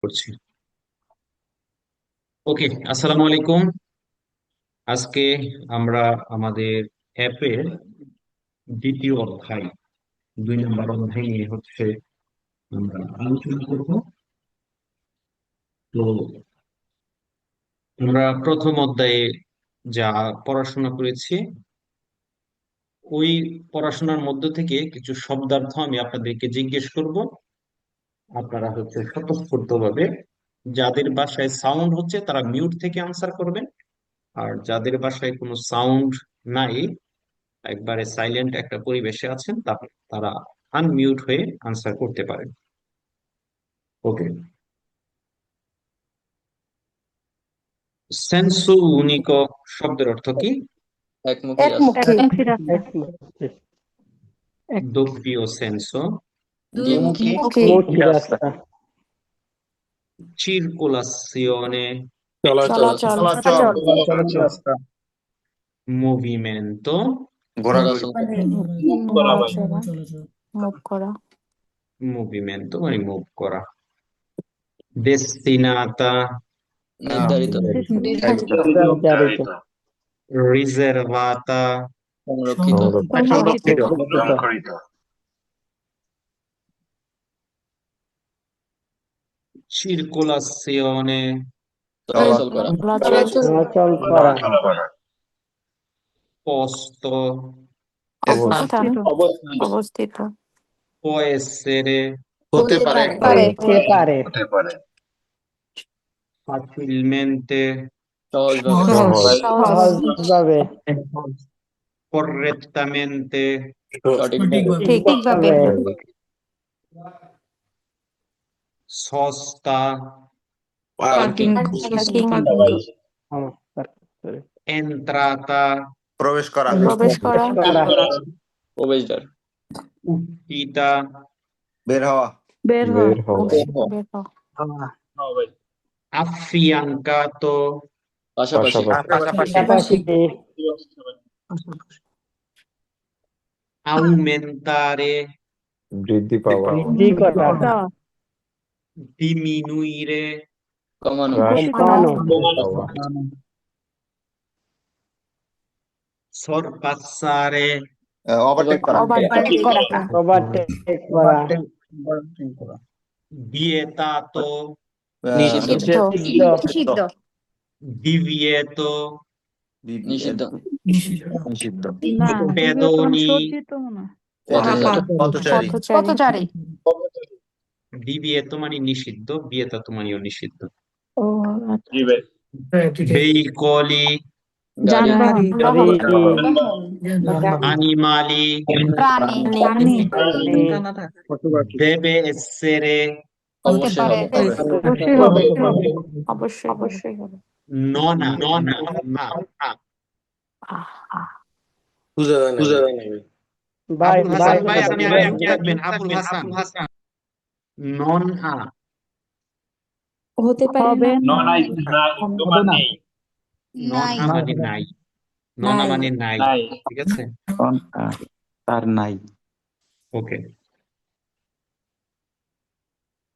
করছি। ওকে, আসসালামু আলাইকুম। আজকে আমরা আমাদের অ্যাপের দ্বিতীয় অধ্যায়, 2 নম্বর অধ্যায় নিয়ে আমরা আলোচনা করব। তো আমরা প্রথম অধ্যায়ে যা পড়াশোনা করেছি, ওই পড়াশোনার মধ্য থেকে কিছু শব্দার্থ আমি আপনাদেরকে জিজ্ঞেস করব। আপনারা স্বতঃস্ফূর্তভাবে, যাদের বাসায় সাউন্ড হচ্ছে তারা মিউট থেকে আনসার করবেন, আর যাদের বাসায় কোনো সাউন্ড নাই, একবারে সাইলেন্ট একটা পরিবেশে আছেন, তারা আনমিউট হয়ে আনসার করতে পারেন। ওকে। সেন্সু উনিকো শব্দের অর্থ কি? একমুখী রাস্তা। একমুখী একমুখী রাস্তা। এক দোppio senso, দ্বিমুখী দ্বিমুখী রাস্তা। circolazione, চলাচল চলাচল রাস্তা। movimento, ঘোরাঘুরি। নড়াচড়া মুভ করা মানে মুভ করা। destinata, নির্ধারিত, নির্ধারিত, riservata, সংরক্ষিত, সংরক্ষিত, circolazione, চলাচল করা, চলাচল চলাচল করা, posto, অবস্থান অবস্থান, অবস্থিত può essere হতে পারে, হতে পারে, facilmente, সহজভাবে, সহজভাবে, correttamente, সঠিকভাবে, ঠিকভাবে sosta, পার্কিং, পার্কিং entrata, প্রবেশ করা, প্রবেশ করা প্রবেশদ্বার, uscita, বের হওয়া, বের হওয়া বের হওয়া affiancato, পাশাপাশি, পাশাপাশি, aumentare, বৃদ্ধি পাওয়া, বৃদ্ধি করা, দেওয়া diminuire, কমানো, কমানো, পাওয়া, sorpassare, ওভারটেক করা, ওভারটেক করা ওভারটেক করা, vietato, নিষিদ্ধ নিষিদ্ধ, divieto, নিষিদ্ধ, নিষিদ্ধ, না pedoni, পথচারী, পথচারী divieto মানে নিষিদ্ধ, vietato মানেও নিষিদ্ধ। ও veicoli, যানবাহন animali, প্রাণী deve essere, হতে অবশ্যই পারে হবে, অবশ্যই হবে non ha, ভাই আবুল হাসান ভাই, আপনি আগে কি থাকবেন? আবুল হাসান, non ha, হতে পারে non ha মানে নাই, non ha মানে নাই, ঠিক আছে? তার নাই। ওকে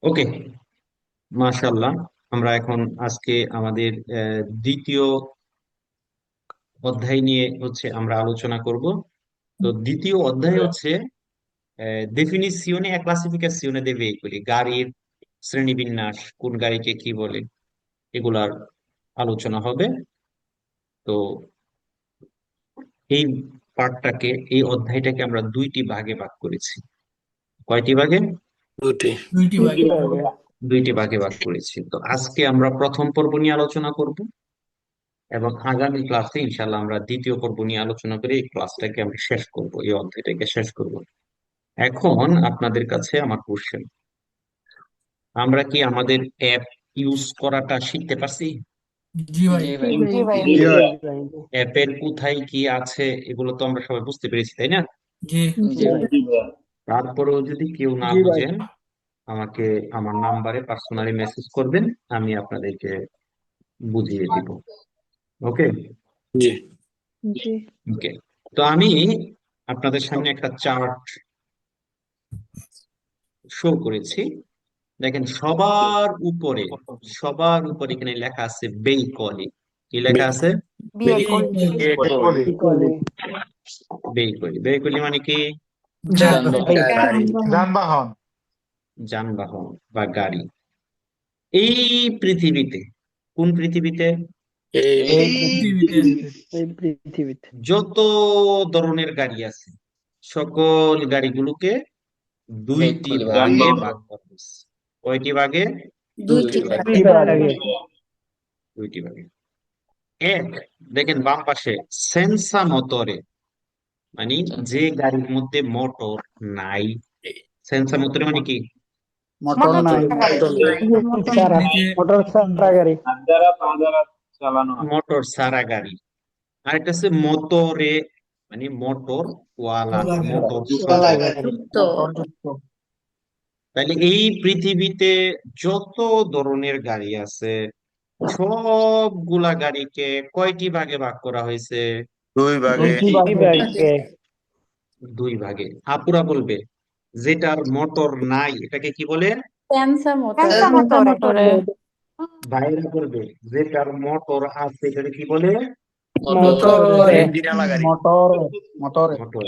ওকে, মাশাআল্লাহ। আমরা এখন আজকে আমাদের দ্বিতীয় অধ্যায় নিয়ে আমরা আলোচনা করব। তো দ্বিতীয় অধ্যায় হচ্ছে definizione e classificazione dei veicoli, গাড়ির শ্রেণীবিন্যাস, কোন গাড়িকে কি বলে, এগুলার আলোচনা হবে। তো এই এই অধ্যায়টাকে আমরা 2টি ভাগে ভাগ করেছি। কয়টি ভাগে? দুইটি ভাগে ভাগ করেছি। তো আজকে আমরা প্রথম পর্ব নিয়ে আলোচনা করব, এবং আগামী ক্লাসে ইনশাল্লাহ আমরা দ্বিতীয় পর্ব নিয়ে আলোচনা করে এই ক্লাসটাকে আমরা শেষ করব, এই অধ্যায়টাকে শেষ করব। এখন আপনাদের কাছে আমার কোশ্চেন, আমরা কি আমাদের অ্যাপ ইউজ করাটা শিখতে পারছি? জি ভাই, অ্যাপের কোথায় কি আছে এগুলো তো আমরা সবাই বুঝতে পেরেছি, তাই না? জি ভাই, তারপরেও যদি কেউ না বুঝেন, আমাকে আমার নাম্বারে পার্সোনালি মেসেজ করবেন, আমি আপনাদেরকে বুঝিয়ে দিব। ওকে ওকে। তো আমি আপনাদের সামনে একটা চার্ট শো করেছি, দেখেন সবার উপরে এখানে লেখা আছে বেইকলি। কি লেখা আছে? বিয়ে করলি ইকুয়ালি বেইকলি। বেইকলি মানে কি? যানবাহন যানবাহন বা গাড়ি। এই পৃথিবীতে, কোন পৃথিবীতে, পৃথিবীতে এই পৃথিবীতে যত ধরনের গাড়ি আছে সকল গাড়িগুলোকে দুইটি ভাগে ভাগ করা হয়েছে। কয়টি ভাগে? দুইটি আগে দুইটি ভাগে। এক, দেখেন বাম পাশে, সেন্সা মোটরে, মানে যে গাড়ির মধ্যে মোটর নাই। সেন্সা মোটরে মানে কি? মোটর নাই সারা নিচে মোটর সারা গাড়ি মোটর সারা গাড়ি। আরেকটা আছে মোটরে, মানে মোটর ওয়ালা, মোটর ওয়ালা সহ। গাড়ি মোটরযুক্ত তাহলে এই পৃথিবীতে যত ধরনের গাড়ি আছে সবগুলা গাড়িকে কয়টি ভাগে ভাগ করা হয়েছে? দুই ভাগে। দুই ভাগে দুই ভাগে। আপুরা বলবে যেটার মোটর নাই এটাকে কি বলে? সেন্সর মোটরে ভাইরা করবে যেটার মোটর আছে এটাকে কি বলে? মোটরে ইঞ্জিনওয়ালা গাড়ি। মোটরে মোটর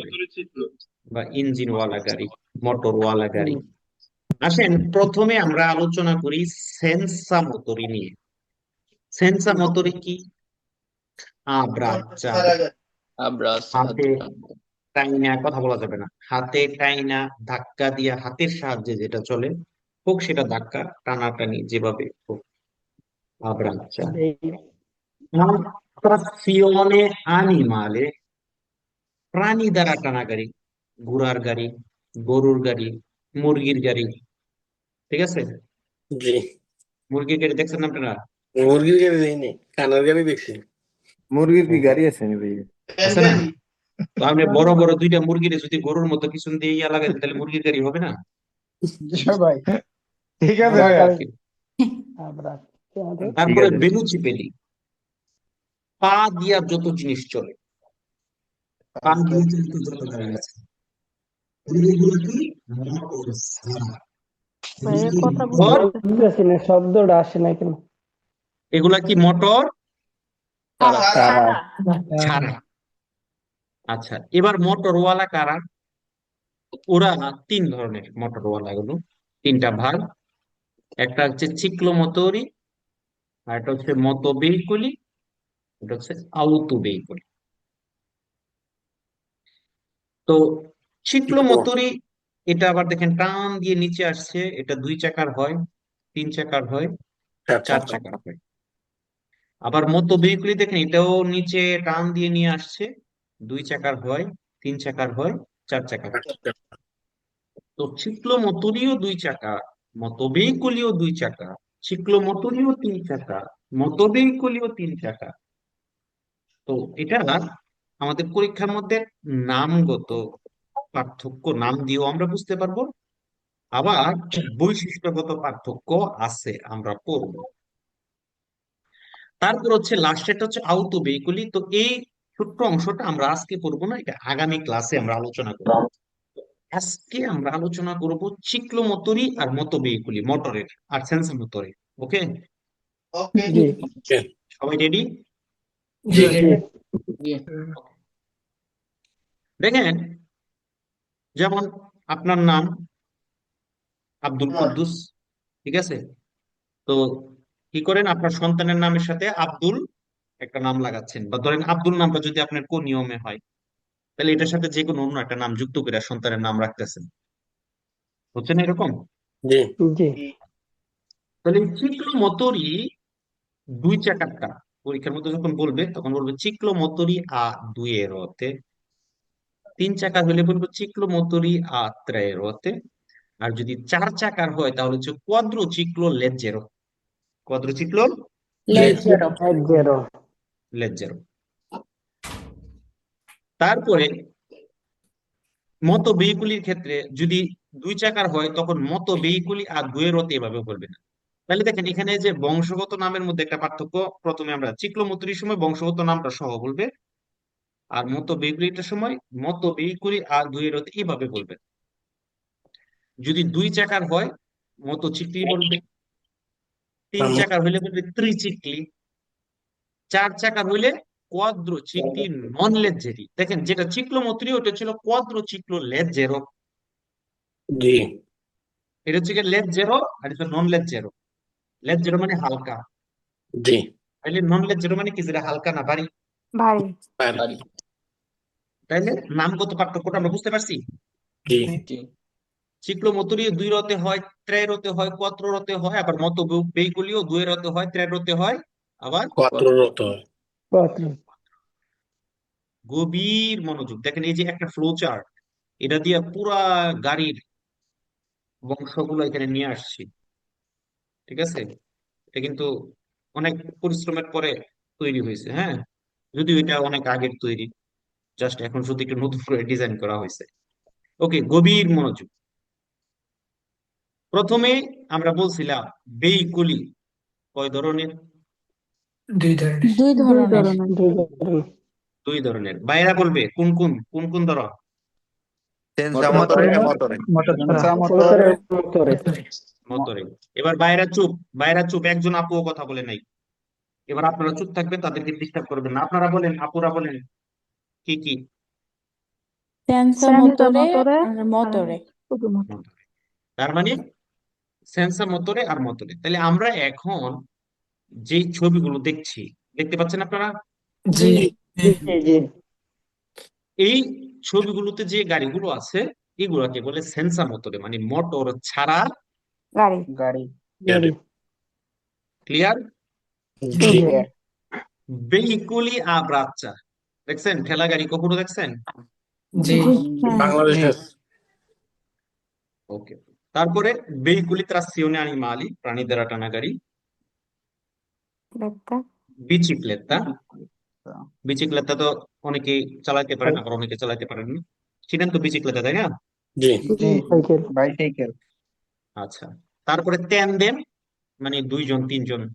বা ইঞ্জিনওয়ালা গাড়ি, মোটরওয়ালা গাড়ি। আসেন প্রথমে আমরা আলোচনা করি সেন্সা মোটরি নিয়ে। সেন্সা মোটরি কি? আব্রাচ্চা, হাতে টাইনা, কথা বলা যাবে না, হাতে টাইনা ধাক্কা দিয়া, হাতের সাহায্যে যেটা চলে, হোক সেটা ধাক্কা টানাটানি যেভাবে হোক, আব্রাচ্চা। এই ট্রাকশিওনে আনিমালে, প্রাণী দ্বারা টানা গাড়ি, ঘোড়ার গাড়ি, গরুর গাড়ি, মুরগির গাড়ি। ঠিক আছে? জি, মুরগির গাড়ি দেখছেন না আপনারা? মুরগির গাড়ি দেখিনি, কানার গাড়ি দেখছি। মুরগির কি গাড়ি আছে নি ভাই? আছে না? তো আপনি বড় বড় দুইটা মুরগির যদি গরুর মতো পিছন দিয়ে ইয়া লাগাই দেন, তাহলে মুরগির গাড়ি হবে না? ভাই ঠিক আছে ঘোড়া ভাইয়া। গাড়ি আমরা তারপরে আছে। বেলুচিপেলি, পা দিয়া যত জিনিস চলে, পা দিয়ে কিন্তু যত গাড়ি আছে, এগুলো কি? মোটর ছাড়া। মোটর বুঝতেছি না, শব্দটা আসে না কেন এগুলা কি মোটর সারা ছাড়া। আচ্ছা, এবার মোটরওয়ালা কারা? ওরা তিন ধরনের মোটরওয়ালা গুলো, তিনটা ভাগ। একটা হচ্ছে চিক্লো মোটরি, আর একটা হচ্ছে মতো বেইকুলি, এটা হচ্ছে আউতো বেইকুলি। তো চিক্লো মোটরি, এটা আবার দেখেন টান দিয়ে নিচে আসছে, এটা দুই চাকার হয়, তিন চাকার হয়, চার চাকার হয়। আবার মতো বেইকুলি দেখেন এটাও নিচে টান দিয়ে নিয়ে আসছে, দুই চাকার হয়, তিন চাকার হয়, চার চাকার হয়। তো চিক্লো মোটরিও দুই চাকা, মতো বেইকুলিও দুই চাকা, চিক্লো মোটরিও তিন চাকা, মতো বেইকুলিও তিন চাকা। তো এটা আমাদের পরীক্ষার মধ্যে নামগত পার্থক্য, নাম দিয়েও আমরা বুঝতে পারবো, আবার বৈশিষ্ট্যগত পার্থক্য আছে, আমরা পড়বো। তারপর হচ্ছে লাস্টেরটা হচ্ছে আউটো বেইকুলি। তো এই ছোট্ট অংশটা আমরা আজকে পড়বো না, এটা আগামী ক্লাসে আমরা আলোচনা করবো। আজকে আমরা আলোচনা করব চিক্লো মোটরি আর মতো বেইকুলি, মোটরের আর সেন্সর মোটরের। ওকে, জি সবাই রেডি? জি দেখেন, যেমন আপনার নাম আব্দুল কুদ্দুস, ঠিক আছে? তো কি করেন, আপনার সন্তানের নামের সাথে আব্দুল একটা নাম লাগাচ্ছেন, বা ধরেন আব্দুল নামটা যদি আপনার কোন নিয়মে হয়, তাহলে এটার সাথে যে কোনো অন্য একটা নাম যুক্ত করে সন্তানের নাম রাখতেছেন। হচ্ছে না এরকম? জি, জি তাহলে চিক্লো মোটরি দুই চাকারটা পরীক্ষার মধ্যে যখন বলবে তখন বলবে চিক্লো মোটরি আ দুইয়ের অতে, তিন চাকার হলে বলবো চিক্লো মোটরি আ ত্রের অতে, আর যদি চার চাকার হয় তাহলে হচ্ছে কোয়াদ্রো চিক্লো লেজ্জেরো, কোয়াদ্রো চিক্লো লেজেরো জেরো লেজ্জেরো। তারপরে মতো ভেহিকুলির ক্ষেত্রে যদি দুই চাকার হয় তখন মতো ভেহিকুলি আর দুয়ের অতে এভাবে বলবে না। তাহলে দেখেন এখানে যে বংশগত নামের মধ্যে একটা পার্থক্য, প্রথমে আমরা চিক্লো মোটরির সময় বংশগত নামটা সহ বলবে, আর মতো ভেহিকুলিটার সময় মতো ভেহিকুলি আর দুয়ের অতে এভাবে বলবে। যদি দুই চাকার হয় মোটোচিকলি বলবে, তিন আম- চাকার হইলে বলবে ত্রিচিকলি, চার চাকার হইলে কোয়াদ্রোচিকলি নন লেজেরি। দেখেন যেটা চিক্লোমোত্রি ওটা ছিল কোয়াদ্রোচিক্লো লেজেরো, জি এটা হচ্ছে লেজেরো আর এটা নন লেজেরো। লেজেরো মানে হালকা, জি তাইলে নন লেজেরো মানে কি, যেটা হালকা না ভারী। ভারী। পারি তাইলে নামগত পার্থক্যটা আমরা বুঝতে পারছি। জি চিক্লোমোত্রি দুই রতে হয়, ত্রয় রতে হয়, কোয়াত্র রতে হয়, আবার মত বেইকুলিও দুই রতে হয়, ত্রয় রতে হয়, আবার কত রত হয় পাত্র গভীর মনোযোগ দেখেন, এই যে একটা ফ্লো চার্ট, এটা দিয়ে পুরা গাড়ির বংশগুলো এখানে নিয়ে আসছি, ঠিক আছে? এটা কিন্তু অনেক পরিশ্রমের পরে তৈরি হয়েছে, হ্যাঁ, যদিও এটা অনেক আগের তৈরি, জাস্ট এখন শুধু একটু নতুন করে ডিজাইন করা হয়েছে। ওকে, গভীর মনোযোগ। প্রথমে আমরা বলছিলাম বেইকুলি কয় ধরনের? দুই ধরনের। দুই ধরনের। দুই ধরনের। বাইরা বলবে কোন কোন কোন কোন ধরন? সেন্সা মোটরে মোটরে মোটর মোটরে মোটরে মতরে। এবার বাইরা চুপ, বাইরা চুপ, একজন আপুও কথা বলে নাই। এবার আপনারা চুপ থাকবেন, তাদেরকে ডিস্টার্ব করবেন না। আপনারা বলেন, আপুরা বলেন কি কি? সেন্সর মোটরে আর মোটরে। মোটরে। তার মানে সেন্সর মোটরে আর মোটরে। তাহলে আমরা এখন যে ছবিগুলো দেখছি, দেখতে পাচ্ছেন আপনারা? জি। জি জি এই ছবিগুলোতে যে গাড়িগুলো আছে এগুলোকে বলে সেন্সর মোটরে, মানে মোটর ছাড়া গাড়ি। গাড়ি। গাড়ি ক্লিয়ার? জি জি ভেহিকুলি আব্রাচ্চা, দেখছেন ঠেলা গাড়ি কখনো দেখছেন? জি। বাংলাদেশে ওকে। তারপরে ভেহিকুলি ট্রাসিওনে আনিমালি, প্রাণীদের টানা গাড়ি। বিচিক্লেতা, বিচিক্লেতা তো অনেকেই চালাতে পারেন, আবার অনেকে চালাতে পারেন না। ছিলেন তো বিচিক্লেতা, তাই না? জি জি সাইকেল বাইসাইকেল। আচ্ছা। তারপরে ট্যান্ডেম, মানে দুইজন তিনজন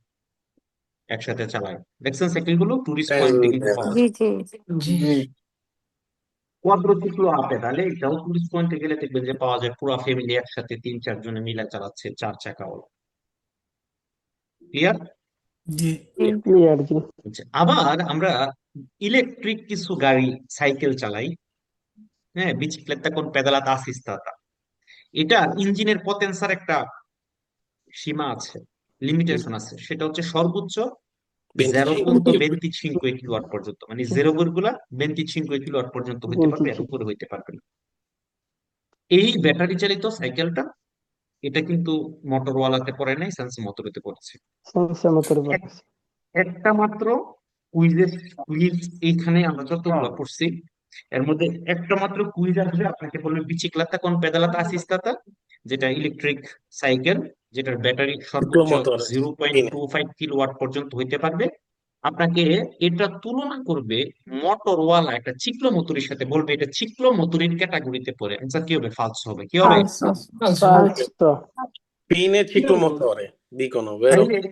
একসাথে চালায়, দেখছেন সাইকেল গুলো টুরিস্ট পয়েন্টে কিন্তু পাওয়া যায়। জি কোয়াড্রোচিক্লো আপে, তাহলে এটাও টুরিস্ট পয়েন্টে গেলে দেখবেন যে পাওয়া যায়, পুরো ফ্যামিলি একসাথে তিন চার জনে মিলে চালাচ্ছে, চার চাকা ওলা। ক্লিয়ার? ক্লিয়ার জি আবার আমরা ইলেকট্রিক কিছু গাড়ি সাইকেল চালাই, হ্যাঁ, বিচিক্লেতা কোন পেদালাতা আসিস্তাতা। এটা ইঞ্জিনের পটেন্সার একটা সীমা আছে, লিমিটেশন আছে, সেটা হচ্ছে সর্বোচ্চ 0.25 কিলোওয়াট পর্যন্ত, মানে 0,25 কিলোওয়াট পর্যন্ত হইতে পারবে, এর উপরে হইতে পারবে না। এই ব্যাটারি চালিত সাইকেলটা, এটা কিন্তু মোটরওয়ালাতে পড়ে নাই, সেন্স মোটরেতে পড়েছে। সেন্সর মোটরে এক- একটা মাত্র কুইজের কুইজ এইখানে আমরা যতগুলো পড়ছি এর মধ্যে একটা মাত্র কুইজ আসবে, আপনাকে বলবে বিচিক্লাতা কোন পেদালাতা আসিস্তাতা, যেটা ইলেকট্রিক সাইকেল, যেটার ব্যাটারি সর্বোচ্চ মোটর 0.25 কিলোওয়াট পর্যন্ত হইতে পারবে। আপনাকে এটা তুলনা করবে মোটরওয়ালা একটা চিক্লো মোটরের সাথে, বলবে এটা চিক্লো মোটরের ক্যাটাগরিতে পড়ে। অ্যান্সার কি হবে? ফালস হবে। কি হবে? পাঁচশো Fine ciclomotore, dicono, vero? তাইলে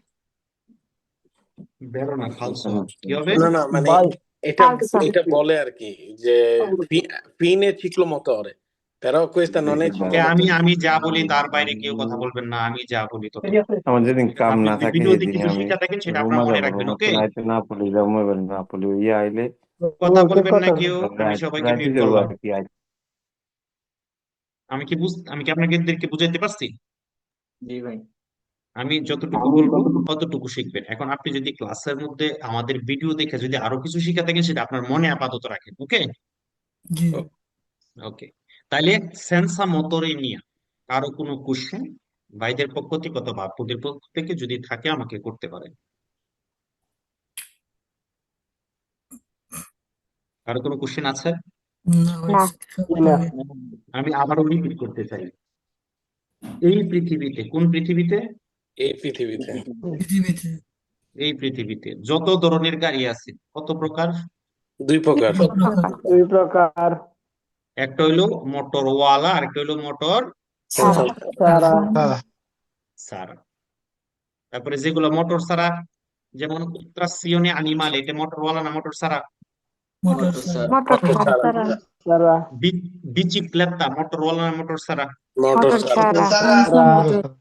বেরো না, ফালস হবে। কি হবে? না না মানে বাই এটা এটা বলে আর কি যে fine ciclomotore, però questa non è কে আমি ciclomotore. আমি যা বলি তার বাইরে কেউ কথা বলবেন না, আমি যা বলি তো। আমার যেদিন কাম আপনি না যদি থাকে ভিডিওতে সেদিন কিছু আমি শিখা থাকেন সেটা আপনার রুমা মনে যাবো, রাখবেন, রুমা ওকে? রাইতে না পড়ি যাবো, মোবাইল না পড়ি ইয়ে আইলে কথা ওকে বলবেন না কথা কেউ, আমি সবাইকে রাইতে মিউট যাবো করলাম। আর কি আমি কি আপনাদেরকে বুঝাইতে পারছি? জি ভাই। আমি যতটুকু বলবো ততটুকু শিখবেন। এখন আপনি যদি ক্লাসের মধ্যে আমাদের ভিডিও দেখে যদি আরো কিছু শিখা থাকেন সেটা আপনার মনে আপাতত রাখেন, ওকে? ওকে। তাইলে সেন্সা মোটরে নিয়ে কারো কোনো কোশ্চেন ভাইদের পক্ষ থেকে অথবা আপুদের পক্ষ থেকে যদি থাকে আমাকে করতে পারেন। কারো কোনো কোশ্চেন আছে? না। না আমি আবারও রিপিট করতে চাই, এই পৃথিবীতে, কোন পৃথিবীতে? এই পৃথিবীতে এই পৃথিবীতে যত ধরনের গাড়ি আছে কত প্রকার? দুই প্রকার দুই প্রকার একটা হইলো মোটরওয়ালা আর একটা হইলো মোটর তারা সারা। তারপরে যেগুলো মোটর সারা, যেমন ট্রাসিওনে আনিমাল, এটা মোটরওয়ালা না মোটর সারা? মোটর ছাড়া। তারা বিচিক্লেতা মোটরওয়ালা না মোটর সারা? মোটর মোটর ছাড়া। তারা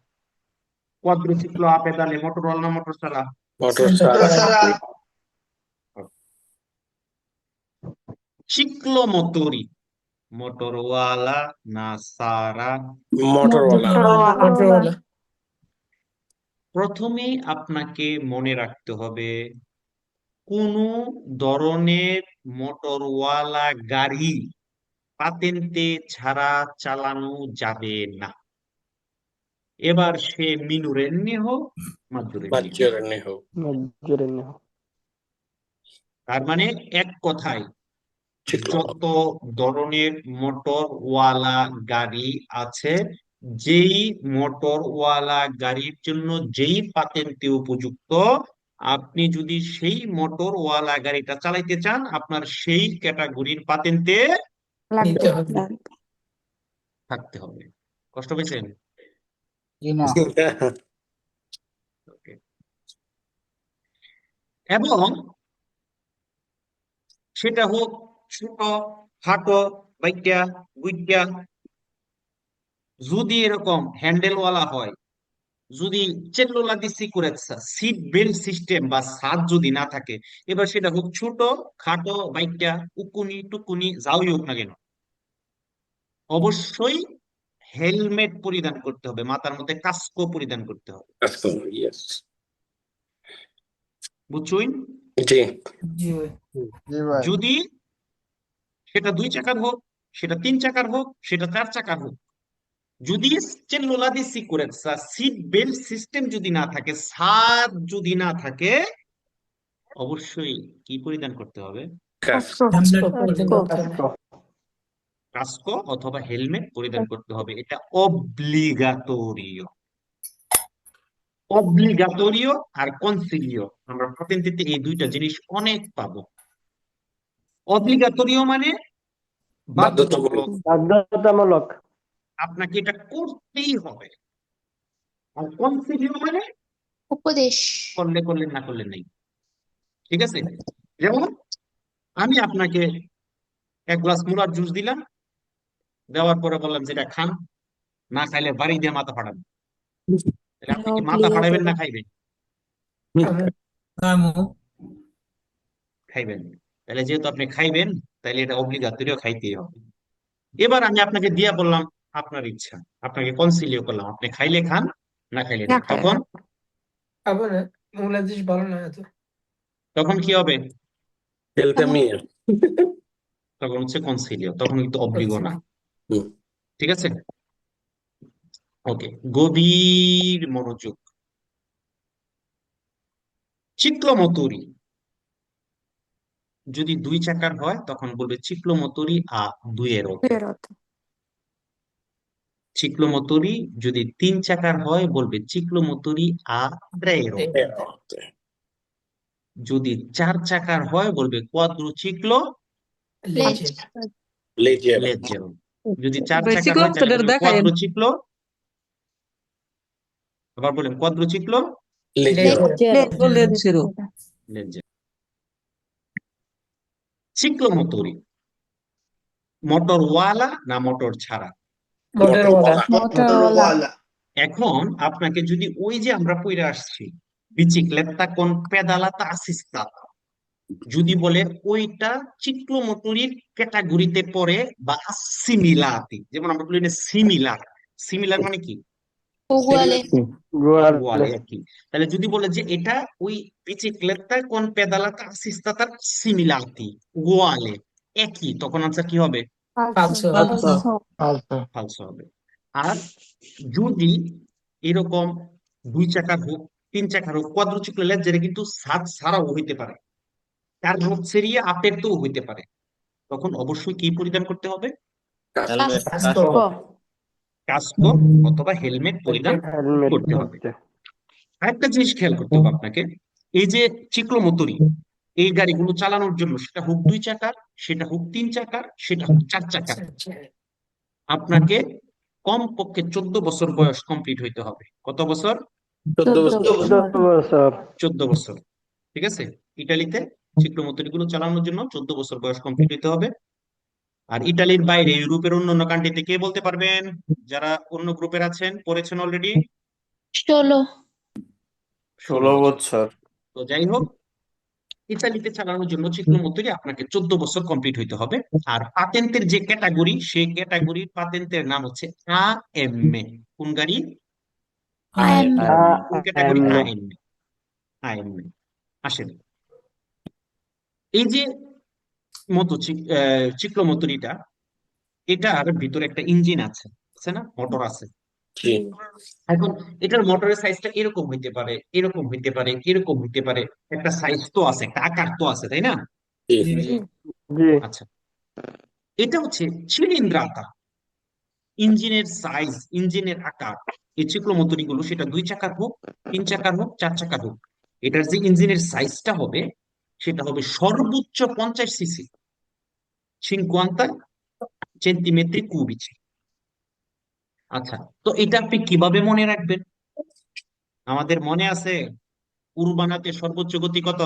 কোয়াড্রোচিক্লো আ পেদালে, মোটরওয়ালা না মোটর ছাড়া? মোটর মোটর ছাড়া। ছাড়া। চিক্লোমোটরি, মোটরওয়ালা না সারা? মোটরওয়ালা। মোটরওয়ালা। প্রথমেই আপনাকে মনে রাখতে হবে কোন ধরনের মোটরওয়ালা গাড়ি পাতেন্তে ছাড়া চালানো যাবে না। এবার সে মিনুরেন্নি হোক মাজুরেন্নি হোক, বাচ্চারা হোক। মজুরিন তার মানে এক কথায় চিক্লো যত ধরনের মোটরওয়ালা গাড়ি আছে, যেই মোটরওয়ালা গাড়ির জন্য যেই পাতেন্তে উপযুক্ত, আপনি যদি সেই মোটরওয়ালা গাড়িটা চালাইতে চান, আপনার সেই ক্যাটাগরির পাতেন্তে নিতে হবে। থাকতে হবে। কষ্ট পেয়েছেন? জি না। Okay. এবং সেটা হোক ছোট খাটো বাইকটা গুইটা, যদি এরকম হ্যান্ডেলওয়ালা হয়, যদি চেল্লোলা দিসি করে সিট বেল্ট সিস্টেম বা ছাদ যদি না থাকে, এবার সেটা হোক ছোট খাটো বাইকটা উকুনি টুকুনি যাই হোক না কেন, অবশ্যই হেলমেট পরিধান করতে হবে, মাথার মধ্যে কাস্কো পরিধান করতে হবে। ইয়েস। বুঝছুন? জি। জি ভাই। যদি সেটা 2 চাকার হোক, সেটা 3 চাকার হোক, সেটা 4 চাকার হোক, যদি চেল্লোলা দিয়ে সিকিউরেন্সা সিট বেল্ট সিস্টেম যদি না থাকে, ছাদ যদি না থাকে, অবশ্যই কি পরিধান করতে হবে? কাস্কো অথবা হেলমেট পরিধান করতে হবে। এটা অব্লিগাটোরিও। অব্লিগাটোরিও আর কনসিলিও, আমরা পাতেন্টেতে এই দুইটা জিনিস অনেক পাবো। অব্লিগাটোরিও মানে বাধ্যতামূলক, বাধ্যতামূলক। আপনাকে এটা করতেই হবে। আর কনসিলিও মানে উপদেশ। করলে করলেন, না করলে নেই। ঠিক আছে? যেমন আমি আপনাকে 1 গ্লাস মুলার জুস দিলাম, দেওয়ার পরে বললাম যেটা খান, না খাইলে বাড়ি দিয়ে মাথা ফাটান। তাহলে আপনি কি মাথা ফাটাবেন না খাইবেন? খাইবেন। তাহলে যেহেতু আপনি খাইবেন, তাহলে এটা অব্লিগাটোরিও খাইতেই হবে। এবার আমি আপনাকে দিয়া বললাম আপনার ইচ্ছা, আপনাকে কনসিলিও করলাম, আপনি খাইলে খান, না খাইলে না নেই। খাইলে তখন আবার বাংলাদেশ ভালো না এত। তখন কি হবে? তেলটা মিয়া। তখন হচ্ছে কনসিলিও, তখন কিন্তু অব্লিগো না। হুম। ঠিক আছে? ওকে, গভীর মনোযোগ। চিক্লোমোটরি যদি 2 চাকার হয়, তখন বলবে চিক্লোমোটরি আ 2 এর অতে। চিক্লোমোটরি যদি 3 চাকার হয়, বলবে চিক্লোমোটরি আ 3 এর অতে। যদি 4 চাকার হয়, বলবে কোয়াদ্রোচিক্লো লেজেরো। লেজ্জেরো। যদি 4 চাকার হয়, তাহলে বলবে কোয়াদ্রোচিক্লো, আবার বলেন কোয়াদ্রোচিক্লো লেজেরো। লেজ্জেরো। চিক্লোমোটরি মোটরওয়ালা না মোটর ছাড়া? মোটরওয়ালা। এখন আপনাকে যদি ওই যে আমরা পড়ে আসছি বিচিক্লেতা কোন পেদালাতা আসিস্তাতা, যদি বলে ওইটা চিক্লোমোটরির ক্যাটাগরিতে পড়ে বা সিমিলাতি, যেমন আমরা বলি সিমিলার। সিমিলার মানে কি? গোয়ালে। গোয়ালে একই। তাহলে যদি বলে যে এটা ওই বিচিক্লেতা কোন পেদালাতা আসিস্তাতার সিমিলাতি, গোয়ালে একই, তখন আনসার কি হবে? ফালসো হবে। আর যদি এরকম 2 চাকার হোক 3 চাকার হোক, কোয়াড্রোচিক্লো লেজ্জারে কিন্তু ছাদ ছাড়াও হইতে পারে, তার রোডসেরিয়া আপের তো হইতে পারে, তখন অবশ্যই কি পরিধান করতে হবে? কাস্কো অথবা হেলমেট পরিধান হেলমেট করতে হবে। পরতে। আরেকটা জিনিস খেয়াল করতে হবে আপনাকে, এই যে চিক্লোমোটরি এই গাড়িগুলো চালানোর জন্য, সেটা হোক 2 চাকার, সেটা হোক 3 চাকার, সেটা হোক 4 চাকার, আপনাকে কমপক্ষে 14 বছর বয়স কমপ্লিট হইতে হবে। কত বছর? 14 বছর। 14 বছর। 14 বছর। ঠিক আছে? ইটালিতে চিক্লোমোটরি গুলো চালানোর জন্য 14 বছর বয়স কমপ্লিট হইতে হবে। আর ইটালির বাইরে ইউরোপের অন্যান্য কান্ট্রিতে কে বলতে পারবেন? যারা অন্য গ্রুপের আছেন, পড়েছেন অলরেডি। 16 16 বছর। তো যাই হোক, ইতালিতে চালানোর জন্য চিক্লোমোত্তরি আপনাকে 14 বছর কমপ্লিট হইতে হবে। আর পাতেন্টের যে ক্যাটাগরি, সেই ক্যাটাগরির পাতেন্টের নাম হচ্ছে AME। কোন গাড়ি? AM কোন ক্যাটাগরি? AME AME। AME আসেন, এই যে চিক্লোমোত্তরিটা, এটার ভিতরে একটা ইঞ্জিন আছে, আছে না, মোটর আছে। জি এখন এটার মোটরের সাইজটা এরকম হইতে পারে, এরকম হইতে পারে, এরকম হইতে পারে, একটা সাইজ তো আছে, একটা আকার তো আছে, তাই না? জি জি আচ্ছা, এটা হচ্ছে চিলিন্দ্রাকার। ইঞ্জিনের সাইজ, ইঞ্জিনের আকার, এই চিক্লোমোত্তরি গুলো সেটা 2 চাকার হোক, 3 চাকার হোক, 4 চাকার হোক, এটার যে ইঞ্জিনের সাইজটা হবে সেটা হবে সর্বোচ্চ 50 সিসি, 50 সেন্টিমেট্রি কুবিci। আচ্ছা, তো এটা আপনি কিভাবে মনে রাখবেন? আমাদের মনে আছে উরবানাতে সর্বোচ্চ গতি কত?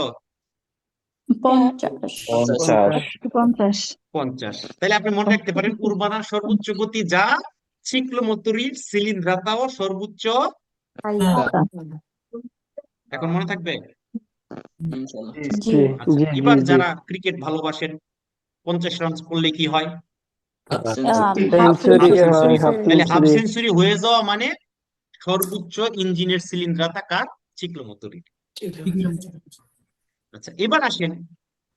50 50। 50। তাহলে আপনি মনে রাখতে পারেন উরবানার সর্বোচ্চ গতি যা, চিক্লোমোত্তরির সিলিন্ড্রাতাও সর্বোচ্চ। এখন মনে থাকবে? জি আচ্ছা, জি এবার জি যারা ক্রিকেট ভালোবাসেন, 50 রান করলে কি হয়? সেঞ্চুরি হাফ হয়, সেঞ্চুরি। হাফ তাহলে হাফ সেঞ্চুরি। সেঞ্চুরি হয়ে যাওয়া মানে সর্বোচ্চ ইঞ্জিনের সিলিন্ড্রাতা কার? চিক্লোমোত্তরির। আচ্ছা, এবার আসেন,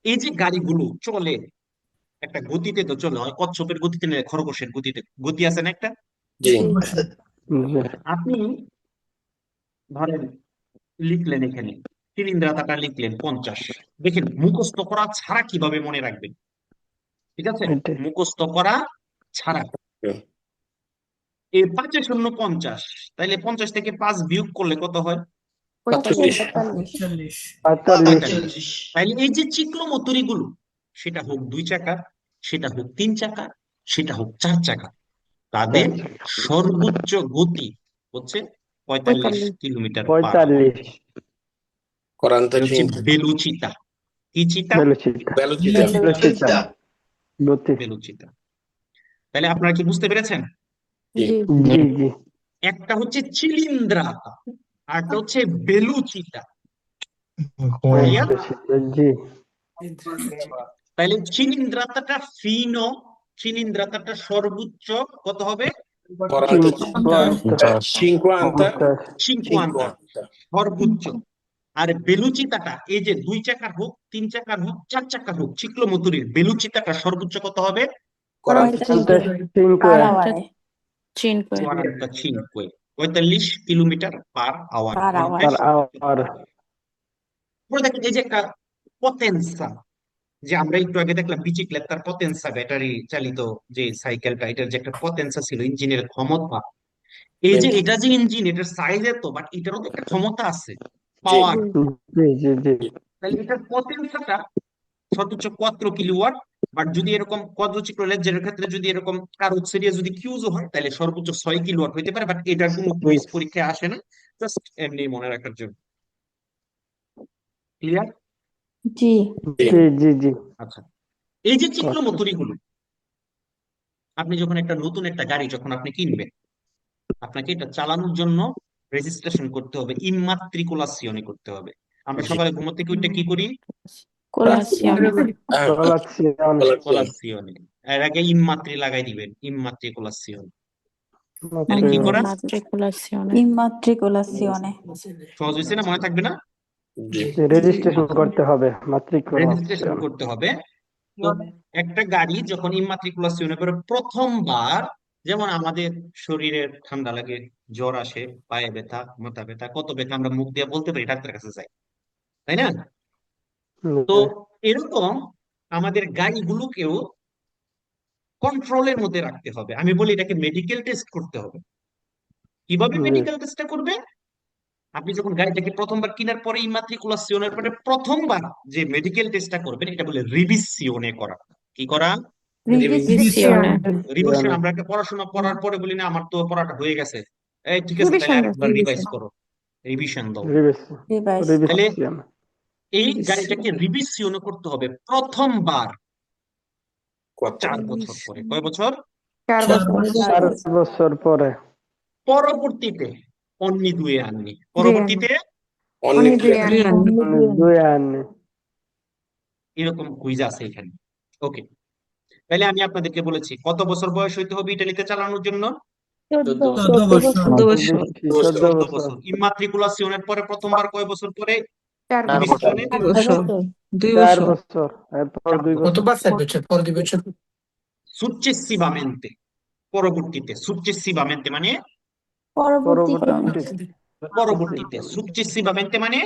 এই যে গাড়িগুলো চলে একটা গতিতে, তো চলে হয় কচ্ছপের গতিতে না খরগোশের গতিতে, গতি আছে না একটা? জি জি আপনি ধরেন লিখলেন এখানে চিলিন্দ্রাতাটা লিখলেন 50, দেখেন মুখস্থ করা ছাড়া কিভাবে মনে রাখবেন? ঠিক আছে, এটাই। মুখস্থ করা ছাড়া। এই 5×0=50, তাইলে 50 থেকে 5 বিয়োগ করলে কত হয়? 45 45 45 45। তাইলে এই যে চিক্লোমোত্তরি গুলো, সেটা হোক 2 চাকা, সেটা হোক 3 চাকা, সেটা হোক 4 চাকা, তাদের সর্বোচ্চ গতি হচ্ছে 45 কিলোমিটার/আওয়ার। 45 40 হচ্ছে বেলুচিতা। কি চিতা? বেলুচিতা বেলুচিটা বেলুচিতা গতি। বেলুচিতা। তাহলে আপনারা কি বুঝতে পেরেছেন? জি জি জি একটা হচ্ছে চিলিন্দ্রাতা, আর একটা হচ্ছে বেলুচিতা। Clear? বেলুচিতা, জি তাহলে চিলিন্দ্রাতাটা ফিনো, চিলিন্দ্রাতাটা সর্বোচ্চ কত হবে? 50 50 50 সর্বোচ্চ। আর বেলুচিতাটা, এই যে 2 চাকার হোক, 3 চাকার হোক, 4 চাকার হোক, চিক্লোমোত্তরির বেলুচিতাটা সর্বোচ্চ কত হবে? 45 45 কিলোমিটার/আওয়ার। Per hour. দেখেন এই যে একটা পতেন্সা, যে আমরা একটু আগে দেখলাম বিচিক্লেতার পতেন্সা, ব্যাটারি চালিত যে সাইকেলটা, এটার যে একটা পতেন্সা ছিল, ইঞ্জিনের ক্ষমতা। এই যে এটা যে ইঞ্জিন, এটার সাইজ এত, বাট এটারও তো একটা ক্ষমতা আছে, পাওয়ার। জি জি জি তাহলে এটার পতেন্সাটা সর্বোচ্চ কত কিলোওয়াট? বাট যদি এরকম কোয়াড্রোচিক্লো লেজারের ক্ষেত্রে যদি এরকম কারোসেরিয়া যদি কিউজও হয়, তাহলে সর্বোচ্চ 6 কিলোওয়াট হইতে পারে, বাট এটার কোনো কুইজ পরীক্ষায় আসে না, জাস্ট এমনি মনে রাখার জন্য। ক্লিয়ার? জি জি জি আচ্ছা, এই যে চিক্লোমোত্তরি গুলো, আপনি যখন একটা নতুন একটা গাড়ি যখন আপনি কিনবেন, আপনাকে এটা চালানোর জন্য রেজিস্ট্রেশন করতে হবে, ইম্মাত্রিকুলাসিওনে করতে হবে। আমরা সকালে ঘুম থেকে উঠে কি করি? কোলাসিওনে। এর আগে ইম্মাত্রি লাগাই দিবেন, ইম্মাত্রিকুলাসিওন। তাহলে কি করা? Immatricolazione. সহজ হয়েছে না? মনে থাকবে না? রেজিস্ট্রেশন করতে হবে, রেজিস্ট্রেশন মাতৃকুলাসিয়ন। করতে হবে। তো একটা গাড়ি যখন ইম্মাত্রিকুলাসিওনে করে প্রথমবার, যেমন আমাদের শরীরে ঠান্ডা লাগে, জ্বর আসে, পায়ে ব্যথা, মাথা ব্যথা, কত ব্যথা আমরা মুখ দিয়ে বলতে পারি, ডাক্তারের কাছে যাই, তাই না? তো এরকম আমাদের গাড়িগুলোকেও কন্ট্রোলের মধ্যে রাখতে হবে। আমি বলি এটাকে মেডিকেল টেস্ট করতে হবে। কিভাবে মেডিকেল টেস্টটা করবে? আপনি যখন গাড়িটাকে প্রথমবার কেনার পরে ইমাত্রিকুলাসিওনের পরে প্রথমবার যে মেডিকেল টেস্টটা করবেন, এটা বলে রিভিসিওনে করা। কি করা? রিভিশন। আমরা একটা পড়াশোনা করার পরে বলি না, আমার তো পড়াটা হয়ে গেছে, এই ঠিক আছে তাহলে আরেকবার রিভাইজ করো, রিভিশন দাও। তাহলে এই গাড়িটাকে রিভিসিওনে করতে হবে প্রথমবার 4 বছর পরে। কয় বছর? 4 বছর পরে। পরবর্তীতে অন্নি দুয়ে আননি। পরবর্তীতে অন্য দুই আননি। এরকম কুইজ আছে এখানে। ওকে, তাহলে আমি আপনাদেরকে বলেছি কত বছর বয়স হইতে হবে ইটালিতে চালানোর জন্য? 14 বছর। বেশি, 14 14 বছর। বছর। ইমাত্রিকুলাসিওনের পরে প্রথমবার কয় বছর পরে 4 ভূমিষ্ঠনে? বছর। 4 বছর, এরপর 2 বছর। কতবার 4 বছর পর 2 বছর সুccessivamente, পরবর্তীতে। সুccessivamente মানে পরবর্তীতে। পরবর্তীতে। সুccessivamente মানে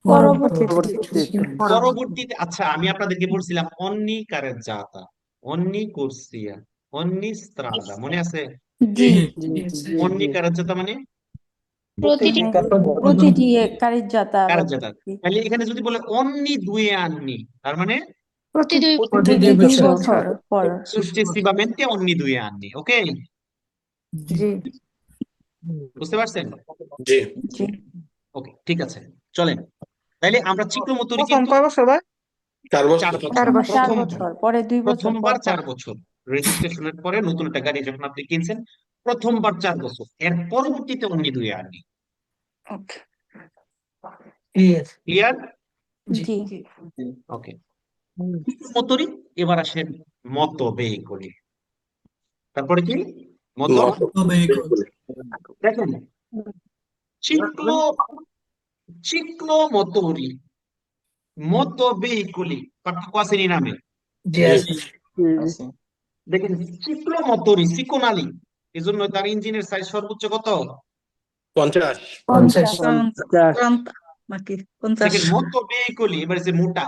পরবর্তীতে। পরবর্তীতে। আচ্ছা, আমি আপনাদেরকে বলছিলাম অন্নি কারেজ্জাতা, অন্নি কোর্সিয়া, অন্নি স্ত্রাদা, মনে আছে? জি। জি জি অন্নি জি। কারেজ্জাতা মানে প্রতিটি কারিজাতা বা কারেজ্জাতা। তাহলে এখানে যদি বলে অন্নি দুয়ে আননি, তার মানে প্রতি 2 প্রতি 2 বছর বছর পর। successivamente ogni 2 anni, ok? জি বুঝতে পারছেন? জি জি। ওকে, ঠিক আছে, চলেন। তাইলে আমরা চিক্লোমোটরি প্রথম কিন্তু কয় বছর ভাই 4 4 বছর। বছর, 4 বছর পরে 2 বছর প্রথমবার পর 4 বছর রেজিস্ট্রেশনের পরে, নতুন একটা গাড়ি যখন আপনি কিনছেন, প্রথমবার 4 বছর, এর পরবর্তীতে অন্য 2 আননি। Clear clear? জি। ওকে, চিক্লোমোটরি। এবার আসেন মত বেইকলি। তারপরে কি? মত। দেখেন, চিক্লোমোটরি, মত বেইকলি, পার্থক্য আছে নি নামে? জিএস জি জি। দেখেন, চিক্লোমোটরি চিকনালি, এই জন্য তার ইঞ্জিনের সাইজ সর্বোচ্চ কত? 50। 50 দেখেন, মতো বেইকলি, এবার যে মোটা,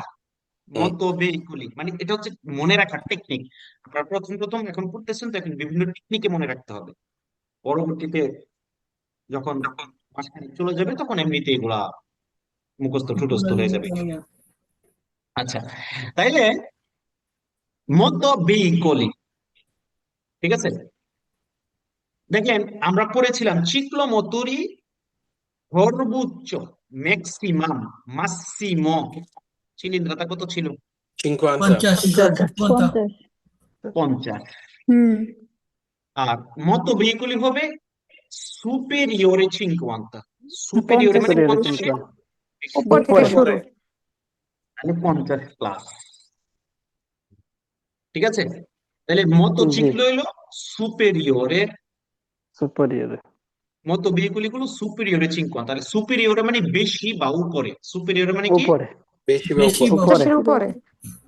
হুম। মতো বেইকলি মানে এটা হচ্ছে মনে রাখার টেকনিক। আপনারা প্রথম প্রথম এখন পড়তেছেন, তো এখন বিভিন্ন টেকনিকে মনে রাখতে হবে। পরবর্তীতে যখন মাঝখানে চলে যাবে, তখন এমনিতে এগুলা মুখস্থ ঠুটস্থ হয়ে যাবে। আচ্ছা, তাইলে মতো বেইকলি, ঠিক আছে? দেখেন, আমরা পড়েছিলাম চিক্লোমোটরি সর্বোচ্চ, ম্যাক্সিমাম, মাসিমো চিলিন্দ্রতা কত ছিল? 50। 50। হুম। আর মতো ভেহিকুলি হবে সুপেরিয়রে 50। সুপেরিয়রে মানে 50 এর উপর থেকে শুরু। মানে 50 প্লাস, ঠিক আছে? তাহলে মতো জি। চিকলো হলো সুপেরিয়রে, সুপারিয়র। মতো ভেহিকুলি গুলো সুপেরিয়রে 50। তাহলে সুপেরিয়রে মানে বেশি বা উপরে, সুপেরিয়রে মানে কি? উপরে। বেশি বা উপরে। উপরে। উপরে।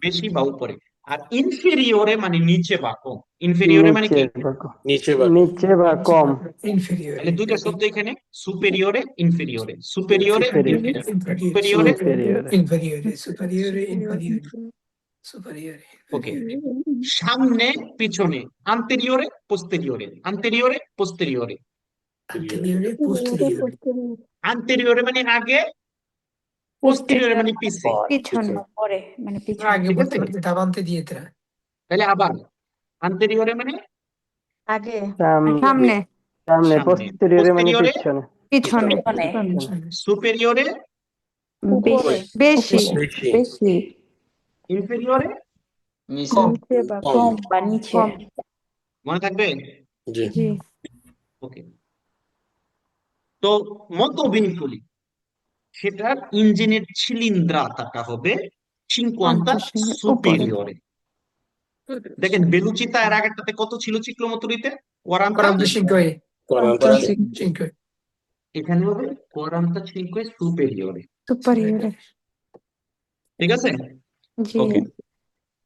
বেশি বা উপরে। আর ইনফেরিয়রে মানে নিচে বা কম। ইনফেরিয়রে মানে নিচে কি? বা কম। নিচে বা নিচে বা কম। ইনফেরিয়র তাহলে দুইটা শব্দ এখানে, সুপেরিয়রে ইনফেরিয়রে, সুপেরিয়রে Superiore. সুপেরিয়রে। Superiore. ইনফেরিয়রে সুপেরিয়রে সুপেরিয়রে ওকে, সামনে পিছনে, আন্তেরিয়রে পোস্টেরিয়রে, আন্তেরিয়রে পোস্টেরিয়রে। anteriore posteriore আন্তেরিয়রে মানে আগে, পোস্টেরিয়রে মানে পিছে। পিছনে পরে মানে পিছনে। আগে ঠিক বলতে আছে? পারতে davanti dietro তাহলে আবার, আন্তেরিয়রে মানে আগে সামনে। সামনে সামনে। সামনে, পোস্টেরিয়রে মানে পোস্টেরিয়রে পিছনে। পিছনে সুপেরিয়রে বেশি বেশি বেশি। বেশি ইনফেরিয়রে। কম নিচে বা কম। কম বা নিচে। মনে থাকবে? জি জি ওকে, তো মতো ভেহিকুলি, সেটার ইঞ্জিনের ছিলিন্দ্রাতাটা হবে 50 সুপেরিয়রে। দেখেন, বেলুচিতা এর আগেরটাতে কত ছিল চিক্লোমোটরিতে? 45 45। এখানে হবে 45 সুপেরিয়রে, সুপারিয়রে। ঠিক আছে? জি ওকে,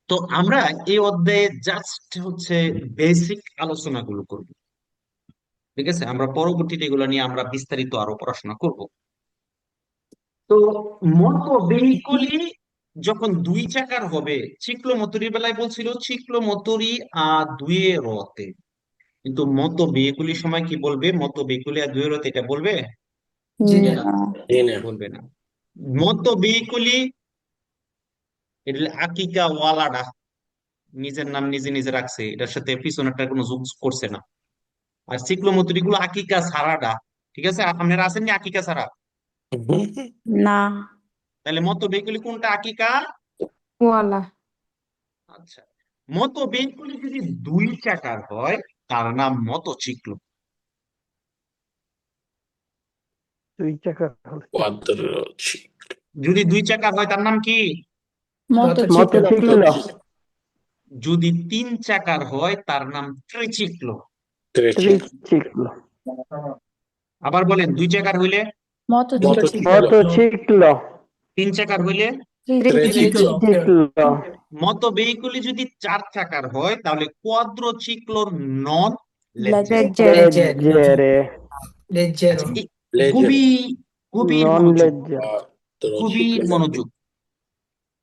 তো আমরা এই অধ্যায়ে জাস্ট হচ্ছে বেসিক আলোচনাগুলো করব, ঠিক আছে? আমরা পরবর্তীতে এগুলো নিয়ে আমরা বিস্তারিত আরো পড়াশোনা করব। তো মোটর ভেহিকলই যখন 2 চাকার হবে, চিক্লোমোটরির বেলায় বলছিল চিক্লোমোটরি দুয়ে রতে, কিন্তু মতো ভেহিকলির সময় কি বলবে? মতো ভেহিকলি আর দুয়ে রতে, এটা বলবে? জি না। জি না। বলবে না। মতো ভেহিকলি, এটা আকিকা ওয়ালাডা, নিজের নাম নিজে নিজে রাখছে, এটার সাথে পিছনেরটা কোনো যোগ করছে না। আর চিক্লোমোটরি গুলো আকিকা সারাডা, ঠিক আছে? আপনারা আসেননি আকিকা সারা? না তাহলে মতো ভেহিকলি কোনটা আকিকা? ওয়ালা। আচ্ছা, মতো ভেহিকলি যদি 2 চাকার হয়, তার নাম মোটরসাইকেল। দুই চাকা হলে quadriciclo, যদি দুই চাকার হয় তার নাম কি? মোটরসাইকেল যদি তিন চাকার হয় তার নাম ত্রিচিক্ল। triciclo, ট্রিচিক্ল আবার বলেন, দুই চাকার হইলে, motociclo, মোটরসাইকেল তিন চাকার হইলে, triciclo, ট্রিচিক্ল মতো ভেহিকুলি যদি চার চাকার হয় তাহলে কোয়াদ্রোচিক্লোর নন লেজের। লেজেরে leggero, খুবই গভীর নন মনোযোগ, লেজের খুবই quadrociclo, মনোযোগ।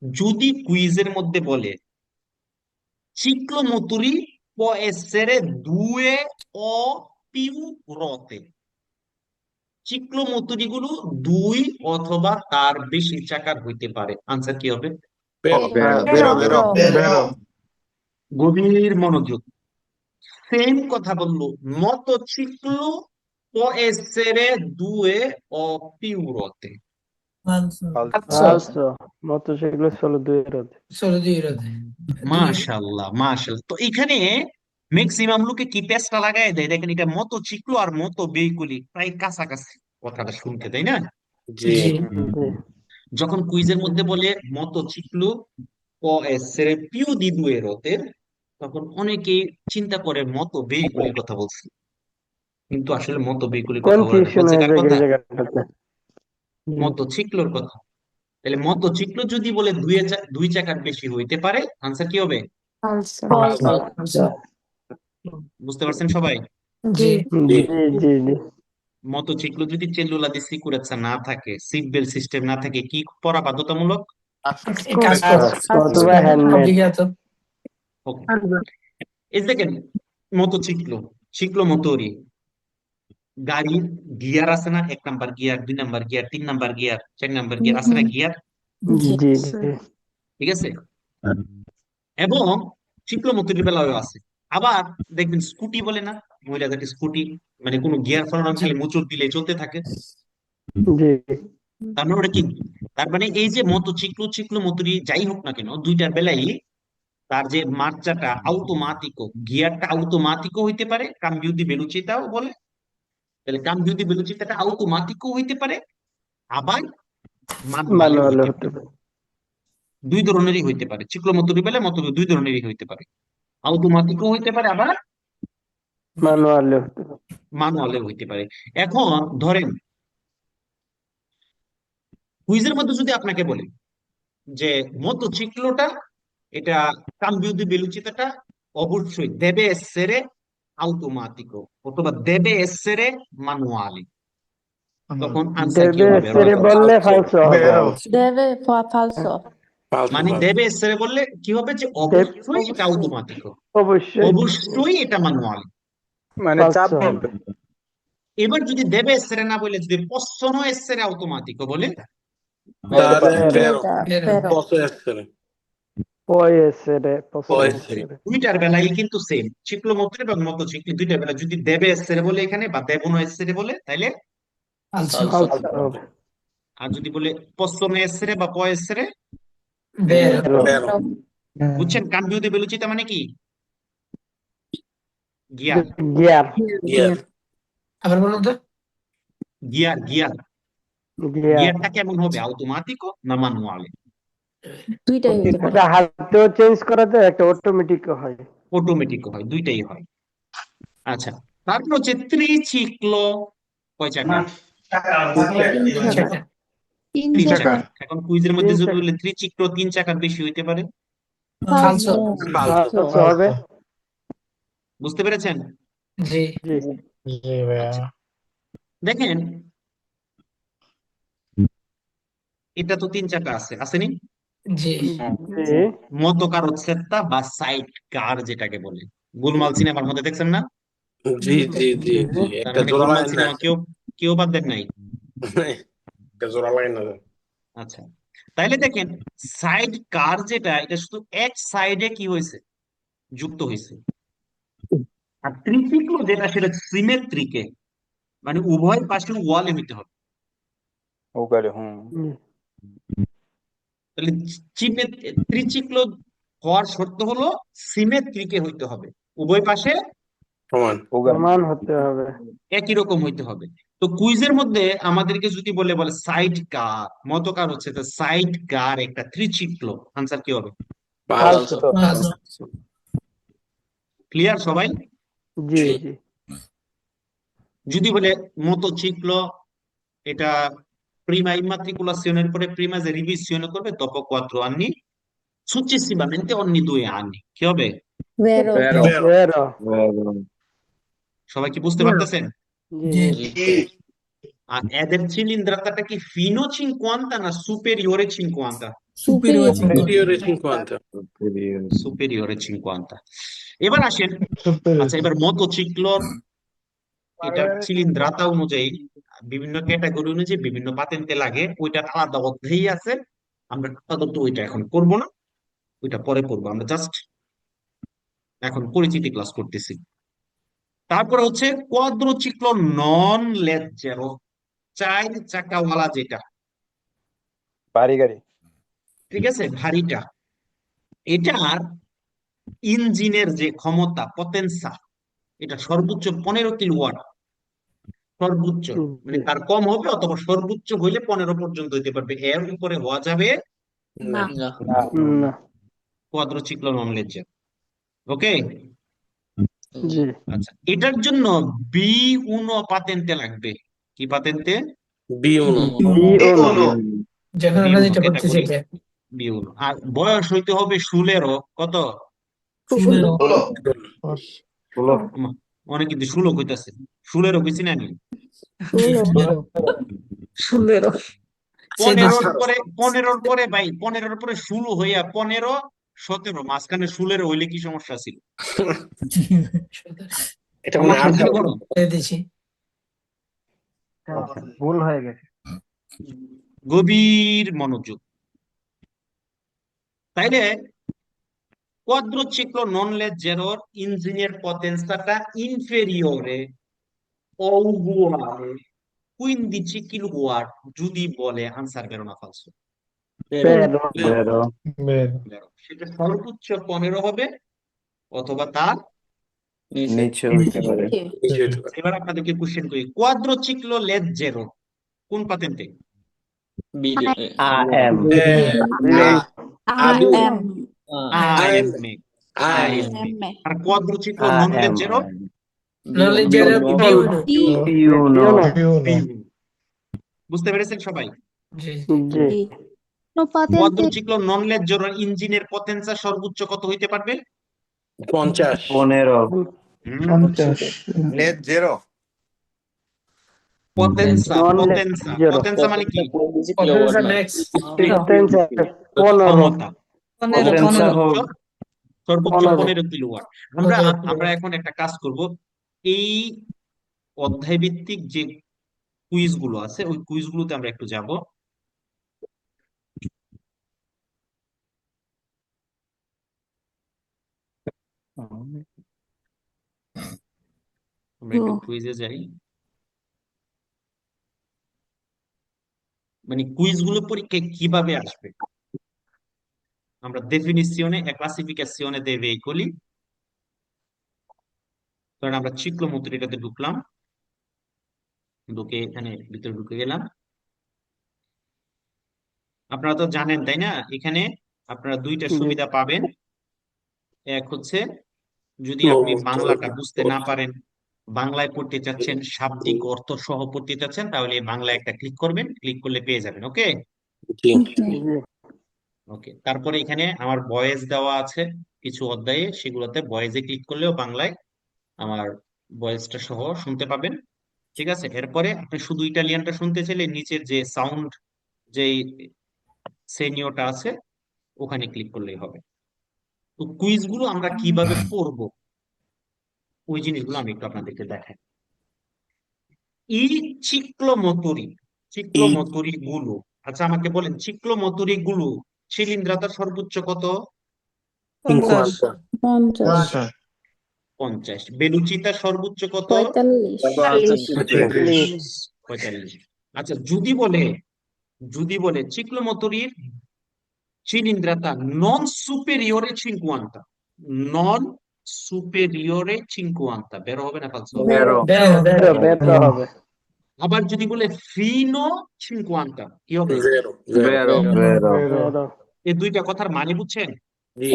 যদি কুইজের মধ্যে বলে ciclomotori può essere due o più ruote, চিক্লোমোটরি গুলো দুই অথবা তার বেশি চাকার হইতে পারে, আনসার কি হবে? Vero. গভীর মনোযোগ। সেম কথা বললো, motociclo può essere due o più ruote। ফালসো মোটরসাইকেল হলো দুই রোধ solo due ruote. মাশাআল্লাহ, মাশাআল্লাহ। তো এখানে ম্যাক্সিমাম লোকে কি পেঁচটা লাগায় দেয়, দেখেন এটা মোটরসাইকেল আর মতো ভেহিকুলি প্রায় কাছাকাছি কথাটা শুনতে, তাই না? জি, Sì, যখন কুইজের মধ্যে বলে motorcycle può essere più di due ruote, তখন অনেকেই চিন্তা করে মতো ভেহিকুলির কথা বলছি, কিন্তু আসলে মতো ভেহিকুলির কথা বলে না, কনফিউশন বলছে হয়ে কার যায় কথা? এই জায়গাটাতে মোটরসাইকেলের কথা। তাহলে মোটরসাইকেল যদি বলে দুই চাকার বেশি হইতে পারে, আনসার কি হবে? Falso. falso. বুঝতে পারছেন সবাই? Sì, জি জি জি মোটরসাইকেল যদি চেল্লুলা দি সিকুরেন্সা না থাকে, সিট বেল্ট সিস্টেম না থাকে, কি পরা বাধ্যতামূলক? e casco অথবা হ্যান্ডমেড obbligato. ওকে, এই দেখেন মোটরসাইকেল, চিক্লোমোটরি, গাড়ির গিয়ার আছে না? 1 number gear, 2 number gear, 3 number gear, 4 number gear আছে না গিয়ার? জি জি ঠিক আছে, এবং চিক্লোমোটরির বেলায়ও আছে। আবার দেখবেন স্কুটি বলে না, মহিলা জাতি স্কুটি, মানে কোনো গিয়ার ফলানো খালি মোচড় দিলে চলতে থাকে। জি তার মানে ওটা কি? তার মানে এই যে চিক্লোমোটরি যাই হোক না কেন, দুইটার বেলায় তার যে মার্চাটা আউটোমাটিকো, গিয়ারটা আউটোমাটিকো হইতে পারে, কাম্বিউ দি ভেলোচিতাও বলে। তাহলে কাম্বিউ দি ভেলোচিতাটা আউটোমাটিকও হইতে পারে, আবার ম্যানুয়ালও ম্যানুয়াল হইতে হতে পারে। পারে দুই ধরনেরই হইতে পারে, চিক্লোমোটরি বেলা মতো দুই ধরনেরই হইতে পারে, আউটোমাটিকও হইতে পারে, আবার ম্যানুয়াল হতে পারে ম্যানুয়ালও হইতে পারে। এখন ধরেন কুইজের মধ্যে যদি আপনাকে বলে যে মোটরসাইকেলটা, এটা কাম্বিউ দি ভেলোচিতাটা অবশ্যই deve essere automatico অথবা deve essere manuale, তখন আনসার কি দেবে হবে? সেরে বললে ফালসো হবে Falso. মানে falso, দেবে এসরে বললে কি হবে, যে অবশ্যই এটা অটোমেটিক, অবশ্যই অবশ্যই এটা ম্যানুয়াল। মানে চাপ ফালসো হবে এবার যদি দেবে এসরে না বলে যদি possono essere automatico বলে, dare, Vero. Vero. posso essere, পয় সেরে può পছন্দ essere, সেরে দুইটার বেলায় কিন্তু সেম, চিক্লোমোটর এবং মোটরসাইকেল দুইটার বেলা যদি দেবে এসরে বলে এখানে বা দেবনো এসরে বলে তাইলে, Falso. ফালসো হবে আর যদি বলে possono essere বা può essere, Vero. vero, বুঝছেন? কাম্বিউ দি ভেলোচিতা মানে কি? Gear, gear ghiaia, Avrei voluto? Gear, gear. Gear গিয়ারটা কেমন হবে, অটোমেটিকো না ম্যানুয়ালে? দুইটাই হইতে পারে। একটা হাতেও চেঞ্জ করা যায়, একটা অটোমেটিক হয় অটোমেটিক হয়, দুইটাই হয়। আচ্ছা, তারপর হচ্ছে ত্রিচিক্লো, কয় চাকা? তিন চাকা। Certo. তিন তিন চাকা। চাকা। এখন কুইজের মধ্যে তিন যদি চাকা। বলে ত্রিচিক্লো 3 চাকার বেশি হইতে পারে, Falso. falso, ফালসো হবে বুঝতে পেরেছেন? Sì. জি আচ্ছা, দেখেন এটা তো 3 চাকা আছে, আসেনি? Sì. জি মতো কারোসেত্তা বা সাইড কার যেটাকে বলে, গোলমাল সিনেমার মধ্যে দেখছেন না? জি, তার একটা মানে জোড়া গোলমাল লাইন সিনেমা আছে, কেউ কেউ বাদ দেন নাই। একটা জোড়া লাইন আছে, আচ্ছা, তাইলে দেখেন সাইড কার যেটা, এটা শুধু এক সাইডে কি হয়েছে, যুক্ত হয়েছে। আর ত্রিচিক্লো যেটা, সেটা সিমেট্রিকে, মানে উভয় পাশে ওয়ালে হইতে হবে। ওকারে হুম তাহলে ত্রিচিক্লো হওয়ার শর্ত হলো সিমেট্রিকে হইতে হবে, উভয় পাশে সমান, ওকারে সমান হতে হবে একই রকম হইতে হবে। তো কুইজের মধ্যে আমাদেরকে যদি বলে বলে সাইড কার মতকার হচ্ছে, তো সাইড কার একটা ত্রিচিক্ল, আনসার কি হবে? falso, falso, ক্লিয়ার সবাই? জি জি, জি যদি বলে মোতোচিক্লো, এটা prima immatricolazione pure prima di revisione করবে dopo 4 anni successivamente ogni 2 anni, কি হবে? Vero. Vero. ভেরো সবাই কি বুঝতে পারতেছেন? জি জি, জি আর এদের চিলিন্দ্রতাটা কি ফিনো 50 না সুপেরিয়রে 50? superiore Superiore 50, 50. সুপেরিয়রে 50। এবার আসেন, আচ্ছা এবার মোটরসাইকেলর এটা চিলিন্দ্রতা অনুযায়ী বিভিন্ন ক্যাটাগরি অনুযায়ী বিভিন্ন পাতেন্টে লাগে, ওইটা আলাদা অধ্যায়ই আছে। আমরা আপাতত ওইটা এখন করব না, ওইটা পরে করবো। আমরা জাস্ট এখন পরিচিতি ক্লাস করতেছি। তারপরে হচ্ছে কোয়াড্রোচিক্লো নন লেজ্জারো, 4 চাকাওয়ালা যেটা, ভারী গাড়ি, ঠিক আছে, ভারীটা, এটার ইঞ্জিনের যে ক্ষমতা পটেনসা, এটা সর্বোচ্চ 15 কিলোওয়াট, সর্বোচ্চ, মানে তার কম হবে অথবা সর্বোচ্চ হইলে 15 পর্যন্ত হইতে পারবে, এর উপরে হওয়া যাবে না। না, না কোয়াড্রোচিক্লো নন লেজ্জার। ওকে, জি আচ্ছা এটার জন্য বি উনো পাতেন্টে লাগবে। কি পাতেন্টে? B1. যখন আমরা যেটা করতেছি ক্যাটাগরি এটা বি উনো। আর বয়স হইতে হবে 16, কত? 16, ওমা, অনেক কিন্তু 16 কইতাছে, 16 কইছি না আমি? 16 সে 15 পরে ভাই, 15 পরে 16 হইয়া 15 17 মাঝখানে 16 হইলে কি সমস্যা ছিল? এটা মানে সমস্যা ছিল কোনো? দিছি ভুল হয়ে গেছে গভীর মনোযোগ। তাইলে quadriciclo non leggeror ingegner potenziata inferiore o uguale 15 kilowatt যদি বলে, আনসার বেরো না ফালসো? ভেরো বেরো। সেটা সর্বোচ্চ 15 হবে অথবা তার নিচে হইতে পারে। এবার আপনাদেরকে কোশ্চেন করি, কোয়াড্রোচিক্লো লেজ্জেরো কোন পাতেন্টে? AM AM. AME। R কোয়াড্রোচিক্লো non লেজ্জেরো knowledge এর B1 বুঝতে পেরেছেন সবাই? জি জি No patente. কোয়াড্রোচিক্লো নন লেজ্জেরো ইঞ্জিনের পটেনশা সর্বোচ্চ কত হইতে পারবে? 50. 50। Net zero. পটেনশা Non-leggero. পটেনশা মানে কি? potential max ডিস্টেন্স 15 ক্ষমতা। 15 সর্বোচ্চ 15 15 কিলোওয়াট। আমরা এখন একটা কাজ করব, এই অধ্যায় ভিত্তিক যে কুইজ গুলো আছে ওই কুইজ গুলোতে আমরা একটু যাব। আমরা একটু কুইজে যাই, মানে কুইজ গুলো পরীক্ষায় কিভাবে আসবে। আমরা definizione e classificazione dei veicoli, কারণ আমরা চিক্লোমোটর এটাতে ঢুকলাম, ঢুকে এখানে ভিতরে ঢুকে গেলাম। আপনারা তো জানেন তাই না, এখানে আপনারা দুইটা সুবিধা পাবেন। এক হচ্ছে যদি আপনি বাংলাটা বুঝতে না পারেন, বাংলায় পড়তে চাচ্ছেন, শাব্দিক অর্থ সহ পড়তে চাচ্ছেন, তাহলে এই বাংলায় একটা ক্লিক করবেন, ক্লিক করলে পেয়ে যাবেন। ওকে জি। ওকে, তারপরে এখানে আমার ভয়েস দেওয়া আছে কিছু অধ্যায়ে, সেগুলোতে ভয়েসে ক্লিক করলেও বাংলায় আমার ভয়েসটা সহ শুনতে পাবেন। ঠিক আছে, এরপরে আপনি শুধু ইটালিয়ানটা শুনতে চাইলে নিচের যে সাউন্ড, যেই সেনিওটা আছে ওখানে ক্লিক করলেই হবে। তো কুইজ গুলো আমরা কিভাবে পড়বো ওই জিনিসগুলো আমি একটু আপনাদেরকে দেখাই। এই চিক্লোমোটরি গুলো, আচ্ছা আমাকে বলেন, চিক্লোমোটরি গুলো শিলীন্ধ্রতা সর্বোচ্চ কত? 50. 50. 50। বেলুচিতা সর্বোচ্চ কত? 45. 45। আচ্ছা যদি বলে চিক্লোমোটরির cilindrata non superiore 50, non superiore 50, বের হবে না ফালসো? Vero. ভেরো হবে আবার যদি বলে ফিনো চিনকোয়ান্টা কি হবে? Zero. Vero. Vero. এই দুইটা কথার মানে বুঝছেন? জি।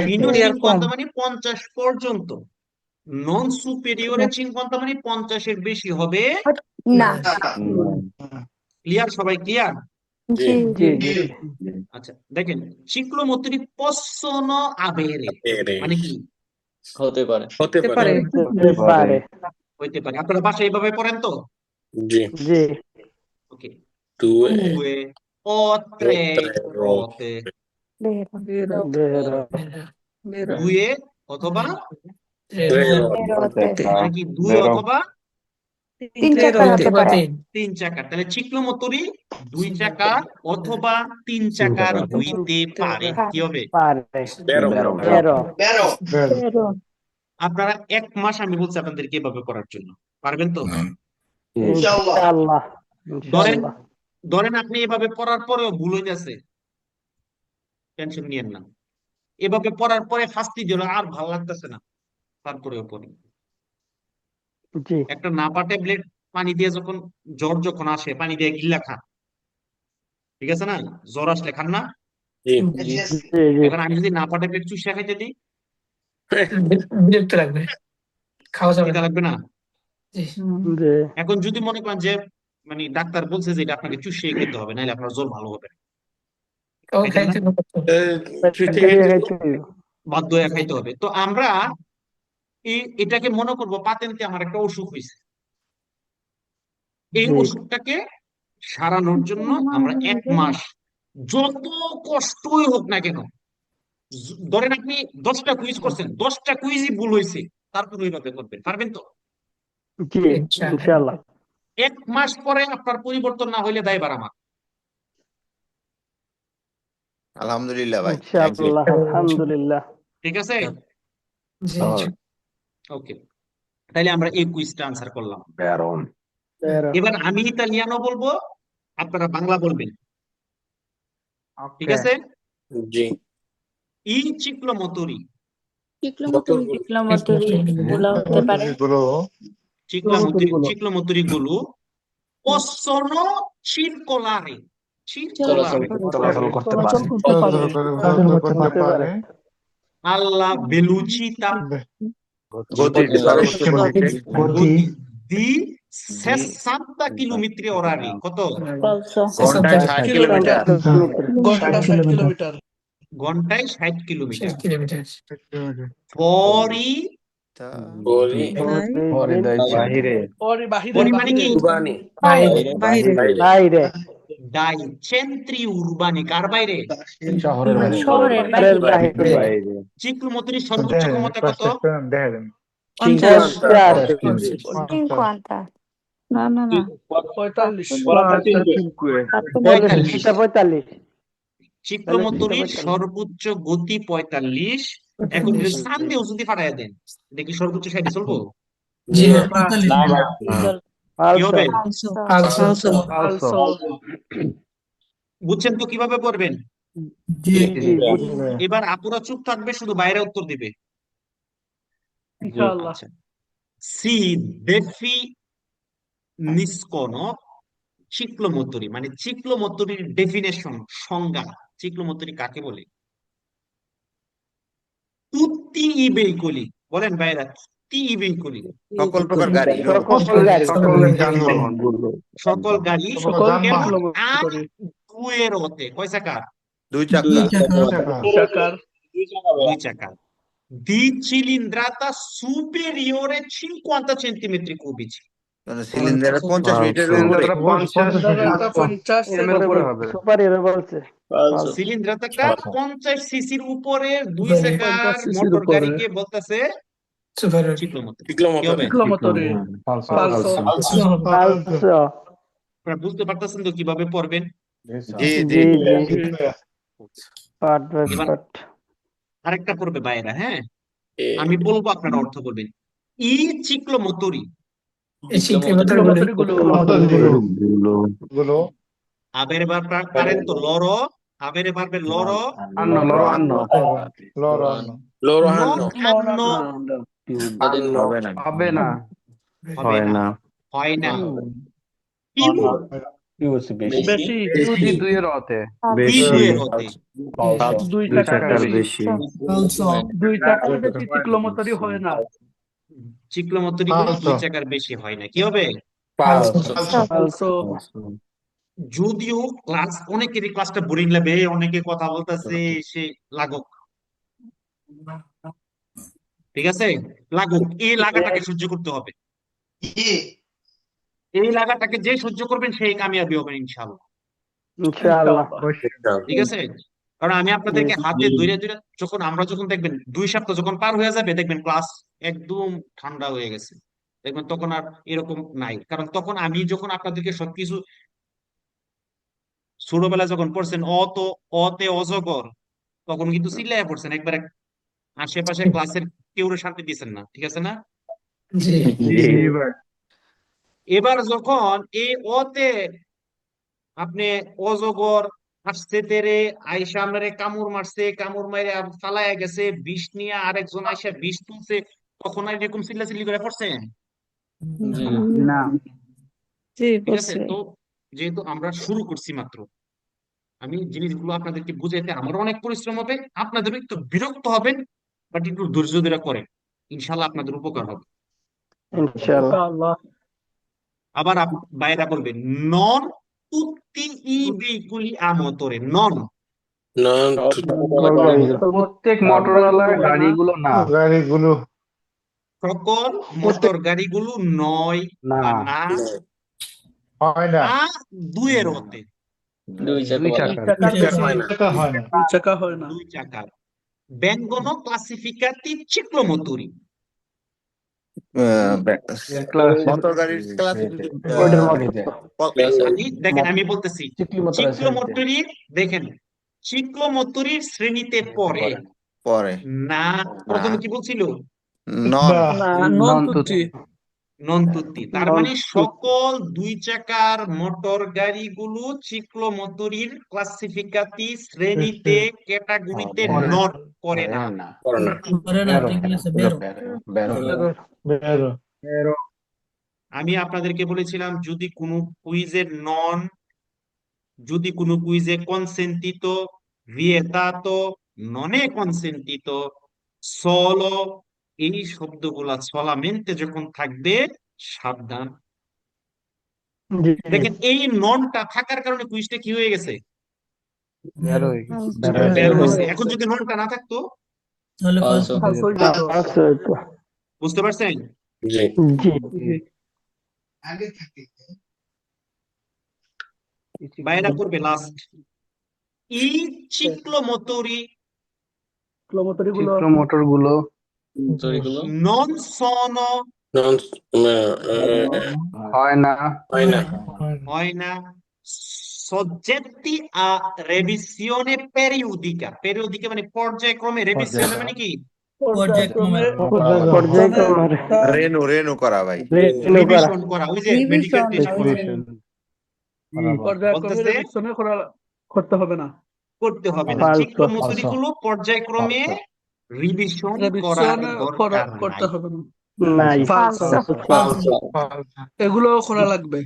ফিনো Superior চিনকোয়ান্টা কম। মানে 50 পর্যন্ত, নন সুপেরিয়রে চিনকোয়ান্টা মানে 50 এর বেশি হবে না। ক্লিয়ার? সবাই ক্লিয়ার? জি। জি জি আচ্ছা দেখেন, চিক্লোমোত্রি possono avere Avere. মানে কি? হতে পারে হতে পারে হইতে পারে। আপনারা বাসায় এইভাবে পড়েন তো? জি জি ওকে, due 2 o 3 rote, Vero. Vero. Vero. 2 অথবা tre rote মানে কি 2 অথবা তিন চাকার হতে বা পারে। 3 চাকার। তাহলে চিক্লোমোত্রি 2 চাকার অথবা 3 চাকার হইতে পারে। কি হবে? Pare. Vero. Vero. Vero. আপনারা 1 মাস আমি বলছি আপনাদেরকে এভাবে করার জন্য, পারবেন তো? Inshallah. ধরেন Inshallah. ধরেন আপনি এভাবে পড়ার পরেও ভুল হইতেছে, টেনশন নিয়েন না। এভাবে পড়ার পরে শাস্তি দিল, আর ভালো লাগতেছে না, তারপরেও পড়ি। জি একটা নাপা ট্যাবলেট পানি দিয়ে যখন জ্বর যখন আসে পানি দিয়ে গিল্লা খান, ঠিক আছে না? জ্বর আসলে খান না? জি জি জি এখন আমি যদি নাপা ট্যাবলেট চুষে খাইতে দিই, বিরক্ত লাগবে, খাওয়া যাবে এটা না। লাগবে না? জি। জি এখন যদি মনে করেন যে মানে ডাক্তার বলছে যে এটা আপনাকে চুষিয়ে খেতে হবে, নাহলে আপনার জ্বর ভালো হবে না, কেমন খাইতেন না? খাইতে তুই দিয়ে খাইতে বাধ্য হয়ে খাইতে হবে। তো আমরা এটাকে মনে করবো পাতেন্তে আমার একটা অসুখ হয়েছে, এই জি অসুখটাকে সারানোর জন্য আমরা 1 মাস যত কষ্টই হোক না কেন, ধরেন আপনি 10টা কুইজ করছেন, 10টা কুইজই ভুল হয়েছে, তারপর ওইভাবে করবেন, পারবেন তো? জি ইনশাআল্লাহ 1 মাস পরে আপনার পরিবর্তন না হইলে দায়ভার আমার। আলহামদুলিল্লাহ ভাই, থ্যাংক ইউ। ইনশাআল্লাহ আলহামদুলিল্লাহ ঠিক আছে? জি ওকে, তাহলে আমরা এই কুইজটা আনসার করলাম। Vero. এবার আমি ইতালিয়ানো বলবো, আপনারা বাংলা বলবেন, ঠিক আছে? জি ই চিক্লোমোটরি, চিক্লোমোটরি গুলো হতে পারে। চিক্লোমোটরি গুলো possono circolare, circolare চলাচল করতে পারে। alla velocità গতি গতি di 60 chilometri orari, কত? Falso. ঘন্টায় 60 কিলোমিটার। ঘন্টায় 60 কিলোমিটার। কিলোমিটার। fuori বলি বাহিরে fuori মানে কি? উর্বানি বাইরে। বাইরে dai centri urbani, কার বাইরে? শহরের শহরের বাইরে। বাইরে বাইরে চিক্লোমোটরির সর্বোচ্চ ক্ষমতা কত? 50 50. না না না। 45। 45 চিক্লোমোটরির সর্বোচ্চ গতি 45। এখন যদি সামনেও যদি ফাটাইয়া দেন, দেখি সর্বোচ্চ 60 চলবো? জি কি হবে? ফালসো। বুঝছেন তো কিভাবে পড়বেন? জি এবার আপুরা চুপ থাকবে, শুধু বাইরে উত্তর দিবে। আচ্ছা, সি definiscono চিক্লোমোটরি, মানে চিক্লোমোটরির ডেফিনেশন, সংজ্ঞা, চিক্লোমোটরি কাকে বলে? তুত্তি ই veicoli, বলেন বাইরা, তুত্তি ই veicoli, সকল প্রকার গাড়ি সকল গাড়ি আর 2 এর হতে, কয় চাকা? 2 চাকা 2 চাকা। di cilindrata superiore 50 centimetri cubici, মানে সিলিন্ডারে 50 মিটারের উপরে সুপার হিরো বলছে সিলিন্ডারটা 50 সিসির উপরে 2 চাকার মোটর গাড়িকে বলতেছে সুপার চিক্লোমোটরি। কি চিক্লোমোটরি হবে? ফালসো আপনারা বুঝতে পারতেছেন তো কিভাবে পড়বেন? জি জি জি জি পাট এবার পাট আরেকটা পড়বে বাইরা, হ্যাঁ আমি বলবো আপনারা অর্থ বলবেন। ই চিক্লোমোটরি, এই চিক্লোমোটরগুলো avere parento loro, avere barbe loro loro non হান্নো hanno হবে না হবে না হয় না। কিউ বেশি বেশি দুইয়ের অতে দুই দুয়ের হতে। দুই দুই চাকার বেশি ফালসো দুই চাকার বেশি চিকলোমতরি হয় না। চিক্লোমতরি গুলো দুই চাকার বেশি হয় না, কি হবে? ফালসো যদিও ক্লাস অনেকেরই ক্লাসটা বোরিং লাগবে, অনেকে কথা বলতেছে, সে লাগুক, ঠিক আছে, লাগুক, এই লাগাটাকে সহ্য করতে হবে। এই লাগাটাকে যে সহ্য করবেন সেই কামিয়াবি হবেন ইনশাআল্লাহ, ইনশাআল্লাহ। ঠিক আছে। কারণ আমি আপনাদেরকে হাতে ধরে ধরে আমরা যখন দেখবেন 2 সপ্তাহ যখন পার হয়ে যাবে, দেখবেন ক্লাস একদম ঠান্ডা হয়ে গেছে, দেখবেন তখন আর এরকম নাই। কারণ তখন আমি যখন আপনাদেরকে সবকিছু ছোটবেলা যখন পড়ছেন, অতে অজগর, তখন কিন্তু চিল্লাইয়া পড়ছেন একবার, আশেপাশে ক্লাসের কেউ শান্তি দিচ্ছেন না, ঠিক আছে না? জি এবার যখন এই অতে আপনি অজগর আসছে তেরে আইসা আপনারে কামড় মারছে, কামড় মাইরে ফালাইয়া গেছে, বিষ নিয়ে আরেকজন আইসা বিষ তুলছে, তখন আর এরকম চিল্লাচিল্লি করে পড়ছেন? না জি ঠিক আছে। করছে। তো যেহেতু আমরা শুরু করছি মাত্র, আমি জিনিসগুলো আপনাদেরকে বুঝাইতে আমারও অনেক পরিশ্রম হবে, আপনাদেরও একটু বিরক্ত হবেন, বাট একটু ধৈর্য ধরে করেন, ইনশাল্লাহ আপনাদের উপকার হবে। ইনশাআল্লাহ। আবার বাইরা বলবেন নন তুত্তি ই veicoli a motore, নন প্রত্যেক মোটরওয়ালা গাড়িগুলো না গাড়িগুলো সকল মোটর গাড়িগুলো নয় না বা না হয় না, আ দুয়ের হতে, দুই চাকার দুই চাকা হয় না, দুই চাকার। vengono classificati ciclomotori, মোটর গাড়ির ওটার মধ্যে দেখেন আমি বলতেছি চিক্লোমোটরির, দেখেন চিক্লোমোটরির শ্রেণীতে পড়ে পরে না, প্রথমে কি বলছিল? নন নন তুতি। নন তুত্তি, তার মানে সকল দুই চাকার মোটর গাড়িগুলো চিক্লোমোটরির ক্লাসিফিকাতি শ্রেণীতে ক্যাটাগরিতে নট করে না। আমি আপনাদেরকে বলেছিলাম যদি কোনো কুইজে কনসেন্টিতো, ভিয়েতাতো, ননে কনসেন্টিতো, সলো, এই শব্দগুলা সলামেন্তে যখন থাকবে সাবধান। দেখেন এই ননটা থাকার কারণে কুইজটা কি হয়ে গেছে, বের হয়েছে। এখন যদি ননটা না থাকতো, বুঝতে পারছেন? বাইরা করবে লাস্ট ই চিক্লোমোটরি মোটরগুলো non sono হয় না হয় না soggetti a revisione periodica, periodica মানে পর্যায়ক্রমে, রেভিশনে মানে কি পর্যায়ক্রমে রেনু করা ভাই, রিভিশন করা, ওই যে মেডিকেল টেস্ট করা, করতে হবে না। করতে হবে না। চিক্লোমোটরি গুলো পর্যায়ক্রমে রিভিশন করার দরকার করতে হবে না। নাই এগুলো করা লাগবে।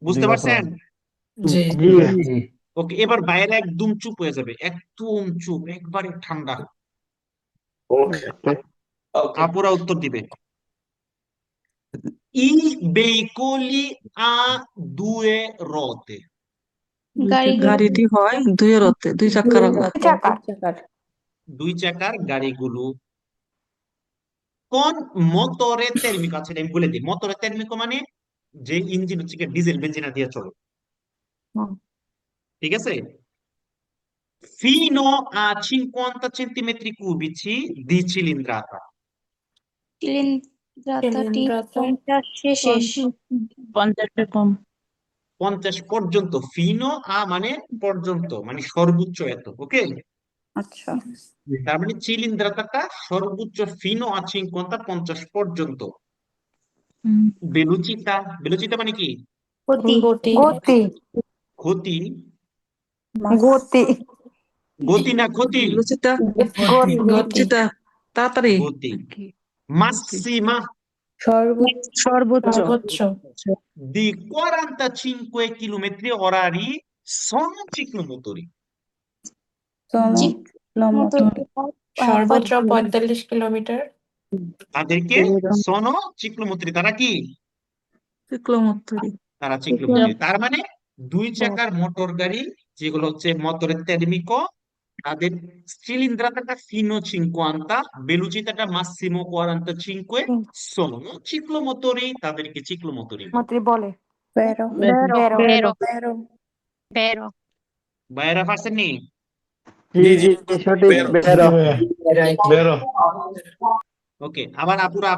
বুঝতে পারছেন? জি ওকে, এবার বাইরে একদম চুপ হয়ে যাবে, একদম চুপ, একবারে ঠান্ডা। আপুরা উত্তর দিবে। ই veicoli a due ruote, গাড়িটি হয় দুই রথে, দুই চাকার। দুই চাকার গাড়িগুলো কোন মোটরে তেরমিকো আছে, আমি বলে দিই। মোটরে তেরমিকো মানে যে ইঞ্জিন হচ্ছে ডিজেল বেঞ্জিনা দিয়ে চলে, ঠিক আছে। fino a 50 centimetri cubici di cilindrata, চিলিন্দ্রাতাটি 50 কম। 50 পর্যন্ত। ফিনো আ মানে পর্যন্ত, মানে সর্বোচ্চ এত, ওকে। আচ্ছা, তার মানে চিলিন্দ্রাতাটা সর্বোচ্চ ফিনো আ 50 পর্যন্ত। বেলুচিতা মানে কি? গতি ক্ষতি, গতি গতি না ক্ষতি, গতিটা তাড়াতাড়ি। গতি। মাসিমা সর্বোচ্চ Di 45 chilometri orari sono ciclomotori. সর্বোচ্চ 45 কিলোমিটার তাদেরকে sono ciclomotori। তারা কি? চিক্লোমত্তরি তারা ciclomotori। তার মানে দুই চাকার মোটর গাড়ি যেগুলো হচ্ছে মোটরে termico, তাদের cilindrata fino 50, velocità massimo 45 sono ciclomotori, তাদেরকে ciclomotori। বাইরা পারছেন নি? জি জি সঠিক বেরো। বেরো বেরো ওকে, আবার আপুরা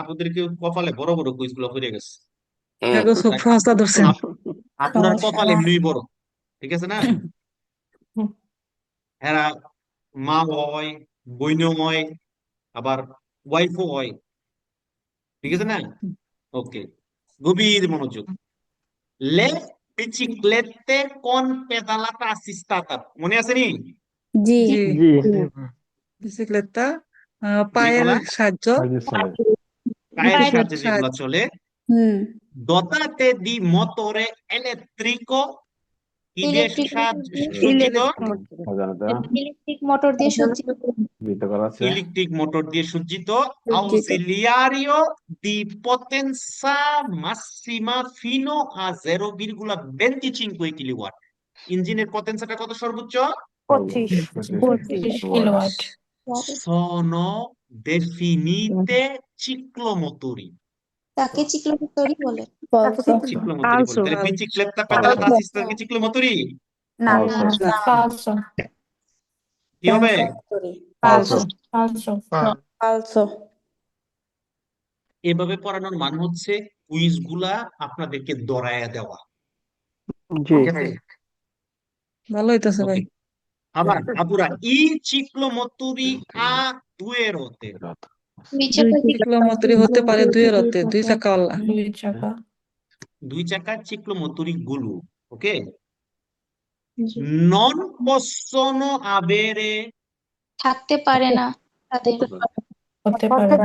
আপুদেরকে কপালে বড় বড় কুইজ গুলো হয়ে গেছে। এগো সব সহজটা ধরছেন আপনার কপাল এমনি বড়, ঠিক আছে না? এরা মা হয়, বইনও হয়, আবার ওয়াইফও হয়, ঠিক আছে না? ওকে, গভীর মনোযোগ। Le biciclette con pedalata assistata, মনে আছে নি? জি জি বিসিক্লেটটা পায়ের যেগুলা সাহায্য পায়ের সাহায্যে সাহায্য যেগুলো চলে, dotate di motore elettrico, কি দিয়ে সজ্জিত? ইলেকট্রিক মোটর দিয়ে সজ্জিত ইলেকট্রিক মোটর দিয়ে সজ্জিত, ausiliario di potenza massima fino a 0,25 kilowatt. ইঞ্জিনের পটেন্সাটা কত সর্বোচ্চ? 25 কিলোওয়াট Sono definite ciclomotori। তাকে চিক্লোমোটরি বলে Ciclomotori বলে। তাহলে bicicletta pedalata assistata কি ciclomotori? না কি হবে? এভাবে পড়ানোর মান হচ্ছে কুইজ গুলা আপনাদেরকে দরায়া দেওয়া, জি ঠিক আছে? ভালো হইতাছে ভাই ওকে, আবার আপুরা ই ciclomotori a due ruote। চিক্লোমত্তরি হতে পারে দুই রতে দুই চাকাওয়ালা দুই চাকার ciclomotori গুলো, ওকে, non possono avere, থাকতে পারে না তাদের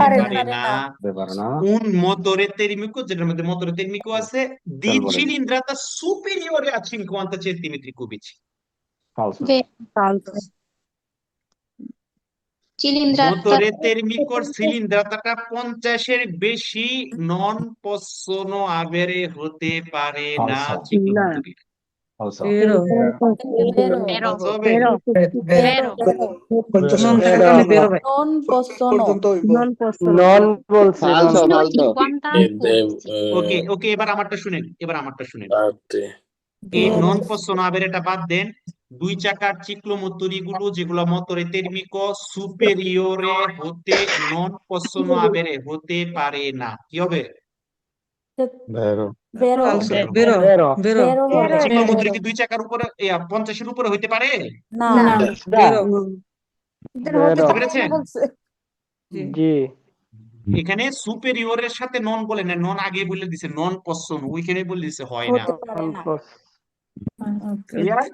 পারে না un motore termico, যেটার মধ্যে motore termico আছে, di cilindrata superiore a 50 centimetri cubici। চিলিন্দ্রাটা Motore termico cilindrata 50-এর বেশি non possono avere হতে পারে না ciclomotori। বেরো হবে? নন থাকার কারণে বেরো ভাই নন বলছে ওকে ওকে, এবার আমারটা শুনেন, এই নন possono avere এটা বাদ দেন। দুই চাকার ciclomotori গুলো যেগুলো মোটরে termico superiore হতে non possono avere হতে পারে না, কি হবে? বেরো ciclomotori কি দুই চাকার উপরে 50-এর উপরে হইতে পারে? বেরো বুঝতে পেরেছেন? জি এখানে সুপেরিয়রের সাথে নন বলে না, নন আগে বলে দিছে, নন possono ওইখানে বলে দিছে হয় না। ক্লিয়ার?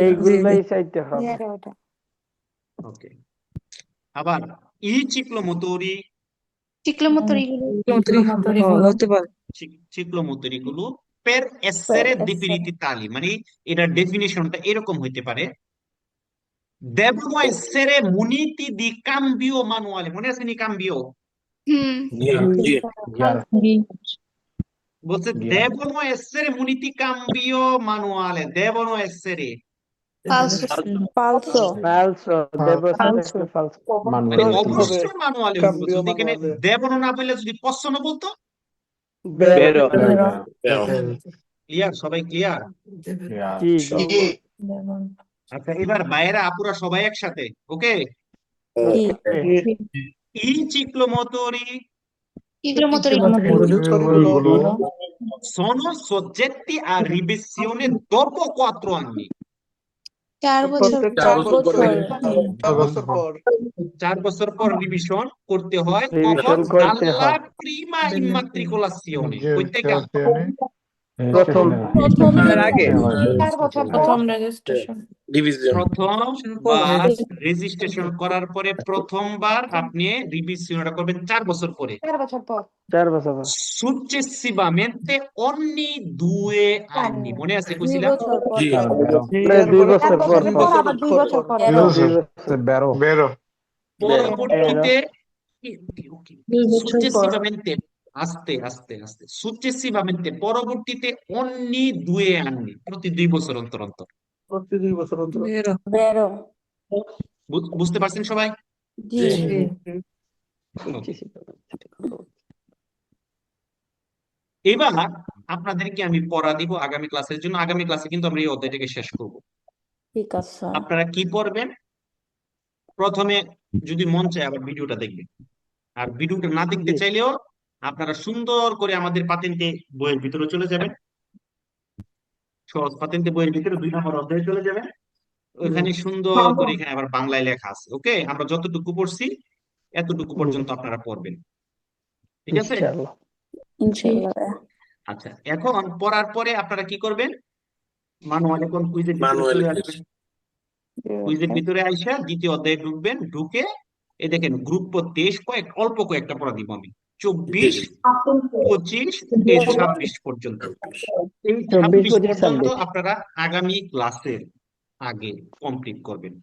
এইগুলাই চাইতে হবে ওকে, আবার ই ciclomotori হতে পারে ciclomotori গুলো per essere definiti tali, মানে এটার ডেফিনিশনটা এরকম হইতে পারে, devono essere muniti di cambio manuale, মনে আছে নি cambio? বলছে devono essere muniti cambio manuale, devono essere ফালসো দেব ফালসো মানে অবশ্যই ম্যানুয়ালি হইব। যদি এখানে devono না বললে যদি possono বলতো, বেরো ক্লিয়ার? সবাই ক্লিয়ার? জি আচ্ছা, এবার বাইরা আপুরা সবাই একসাথে, ওকে? ই ciclomotori sono soggetti a revisione dopo 4 anni। 4 বছর 4 বছর পর রিভিশন করতে হয়। রিভিশন কখন? করতে alla হয় prima immatricolazione, কই থেকে? প্রথম আগে প্রথম রেজিস্ট্রেশন ডিভিশন। প্রথমবার রেজিস্ট্রেশন করার পরে প্রথমবার আপনি রিভিশনটা করবেন 4 বছর পরে। 4 বছর পর। Successivamente ogni 2 anni, মনে আছে কইছিলাম? জি। 2 বছর পর পর। 2 বছর বেরো পরবর্তীতে ওকে, 2 বছর পর successivamente আস্তে আস্তে আস্তে successivamente পরবর্তীতে ogni 2 anni, প্রতি 2 বছর অন্তর অন্তর। প্রতি 2 বছর অন্তর বেরো বুঝতে পারছেন সবাই? জি। জি এবার আপনাদেরকে আমি পড়া দিব আগামী ক্লাসের জন্য। আগামী ক্লাসে কিন্তু আমরা এই অধ্যায়টাকে শেষ করব। ঠিক আছে আপনারা কি পড়বেন? প্রথমে যদি মন চায় আবার ভিডিওটা দেখবেন, আর ভিডিওটা না দেখতে জি। চাইলেও আপনারা সুন্দর করে আমাদের পাতেন্তে বইয়ের ভিতরে চলে যাবেন। সহজ পাতেন্তে বইয়ের ভিতরে 2 নম্বর অধ্যায়ে চলে যাবেন। ওইখানে সুন্দর করে এখানে আবার বাংলায় লেখা আছে। ওকে, আমরা যতটুকু পড়ছি এতটুকু পর্যন্ত আপনারা পড়বেন। ঠিক আছে? ইনশাআল্লাহ। ইনশাআল্লাহ আচ্ছা, এখন পড়ার পরে আপনারা কি করবেন? মানুয়াল এখন কুইজের ভিতরে Manual চলে quiz। আসবেন। কুইজের ভিতরে আইসা দ্বিতীয় অধ্যায়ে ঢুকবেন। ঢুকে এই দেখেন গ্রুপ প্রত্যে অল্প কয়েকটা পড়া দিব আমি। 24, 25, এই 26 পর্যন্ত। এই 24, 26 25, পর্যন্ত 26 আপনারা আগামী ক্লাসের আগে কমপ্লিট করবেন।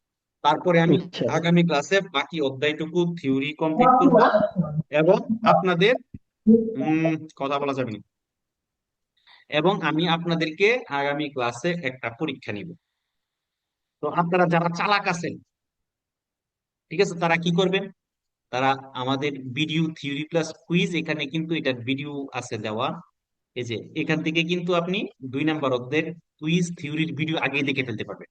তারপরে আমি ইনশাআল্লাহ। আগামী ক্লাসে বাকি অধ্যায়টুকু থিওরি কমপ্লিট করব এবং আপনাদের কথা বলা যাবে না, এবং আমি আপনাদেরকে আগামী ক্লাসে একটা পরীক্ষা নিব। তো আপনারা যারা চালাক আছেন, ঠিক আছে, তারা কি করবেন? তারা আমাদের ভিডিও থিওরি প্লাস কুইজ, এখানে কিন্তু এটার ভিডিও আছে দেওয়া। এই যে এখান থেকে কিন্তু আপনি 2 নাম্বার অধ্যায়ের কুইজ থিওরির ভিডিও আগেই দেখে ফেলতে পারবেন।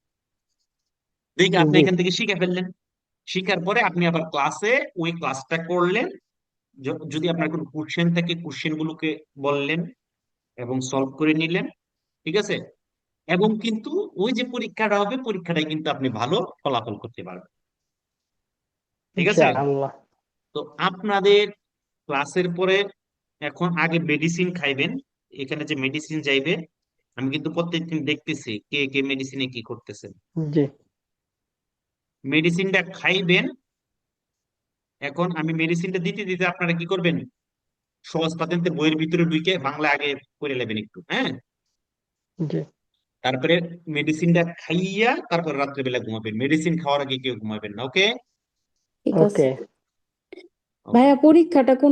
দেখে আপনি জি। এখান থেকে শিখে ফেললেন। শিখার পরে আপনি আবার ক্লাসে ওই ক্লাসটা করলেন। যদি আপনার কোনো কোশ্চেন থাকে কোশ্চেন গুলোকে বললেন এবং সলভ করে নিলেন। ঠিক আছে? এবং কিন্তু ওই যে পরীক্ষাটা হবে পরীক্ষাটাই কিন্তু আপনি ভালো ফলাফল করতে পারবেন। ঠিক আছে? ইনশাআল্লাহ। তো আপনাদের ক্লাসের পরে এখন আগে মেডিসিন খাইবেন। এখানে যে মেডিসিন যাইবে, আমি কিন্তু প্রত্যেকদিন দেখতেছি কে কে মেডিসিনে কি করতেছেন। জি। মেডিসিনটা খাইবেন। এখন আমি মেডিসিনটা দিতে দিতে আপনারা কি করবেন? সহজ পাতেন্তে বইয়ের ভিতরে ঢুকে বাংলা আগে করে নেবেন একটু, হ্যাঁ? জি। তারপরে মেডিসিনটা খাইয়া তারপর রাত্রেবেলা ঘুমাবেন। মেডিসিন খাওয়ার আগে কেউ ঘুমাবেন না। ওকে? ঠিক আছে ওকে। ভাইয়া পরীক্ষাটা কোন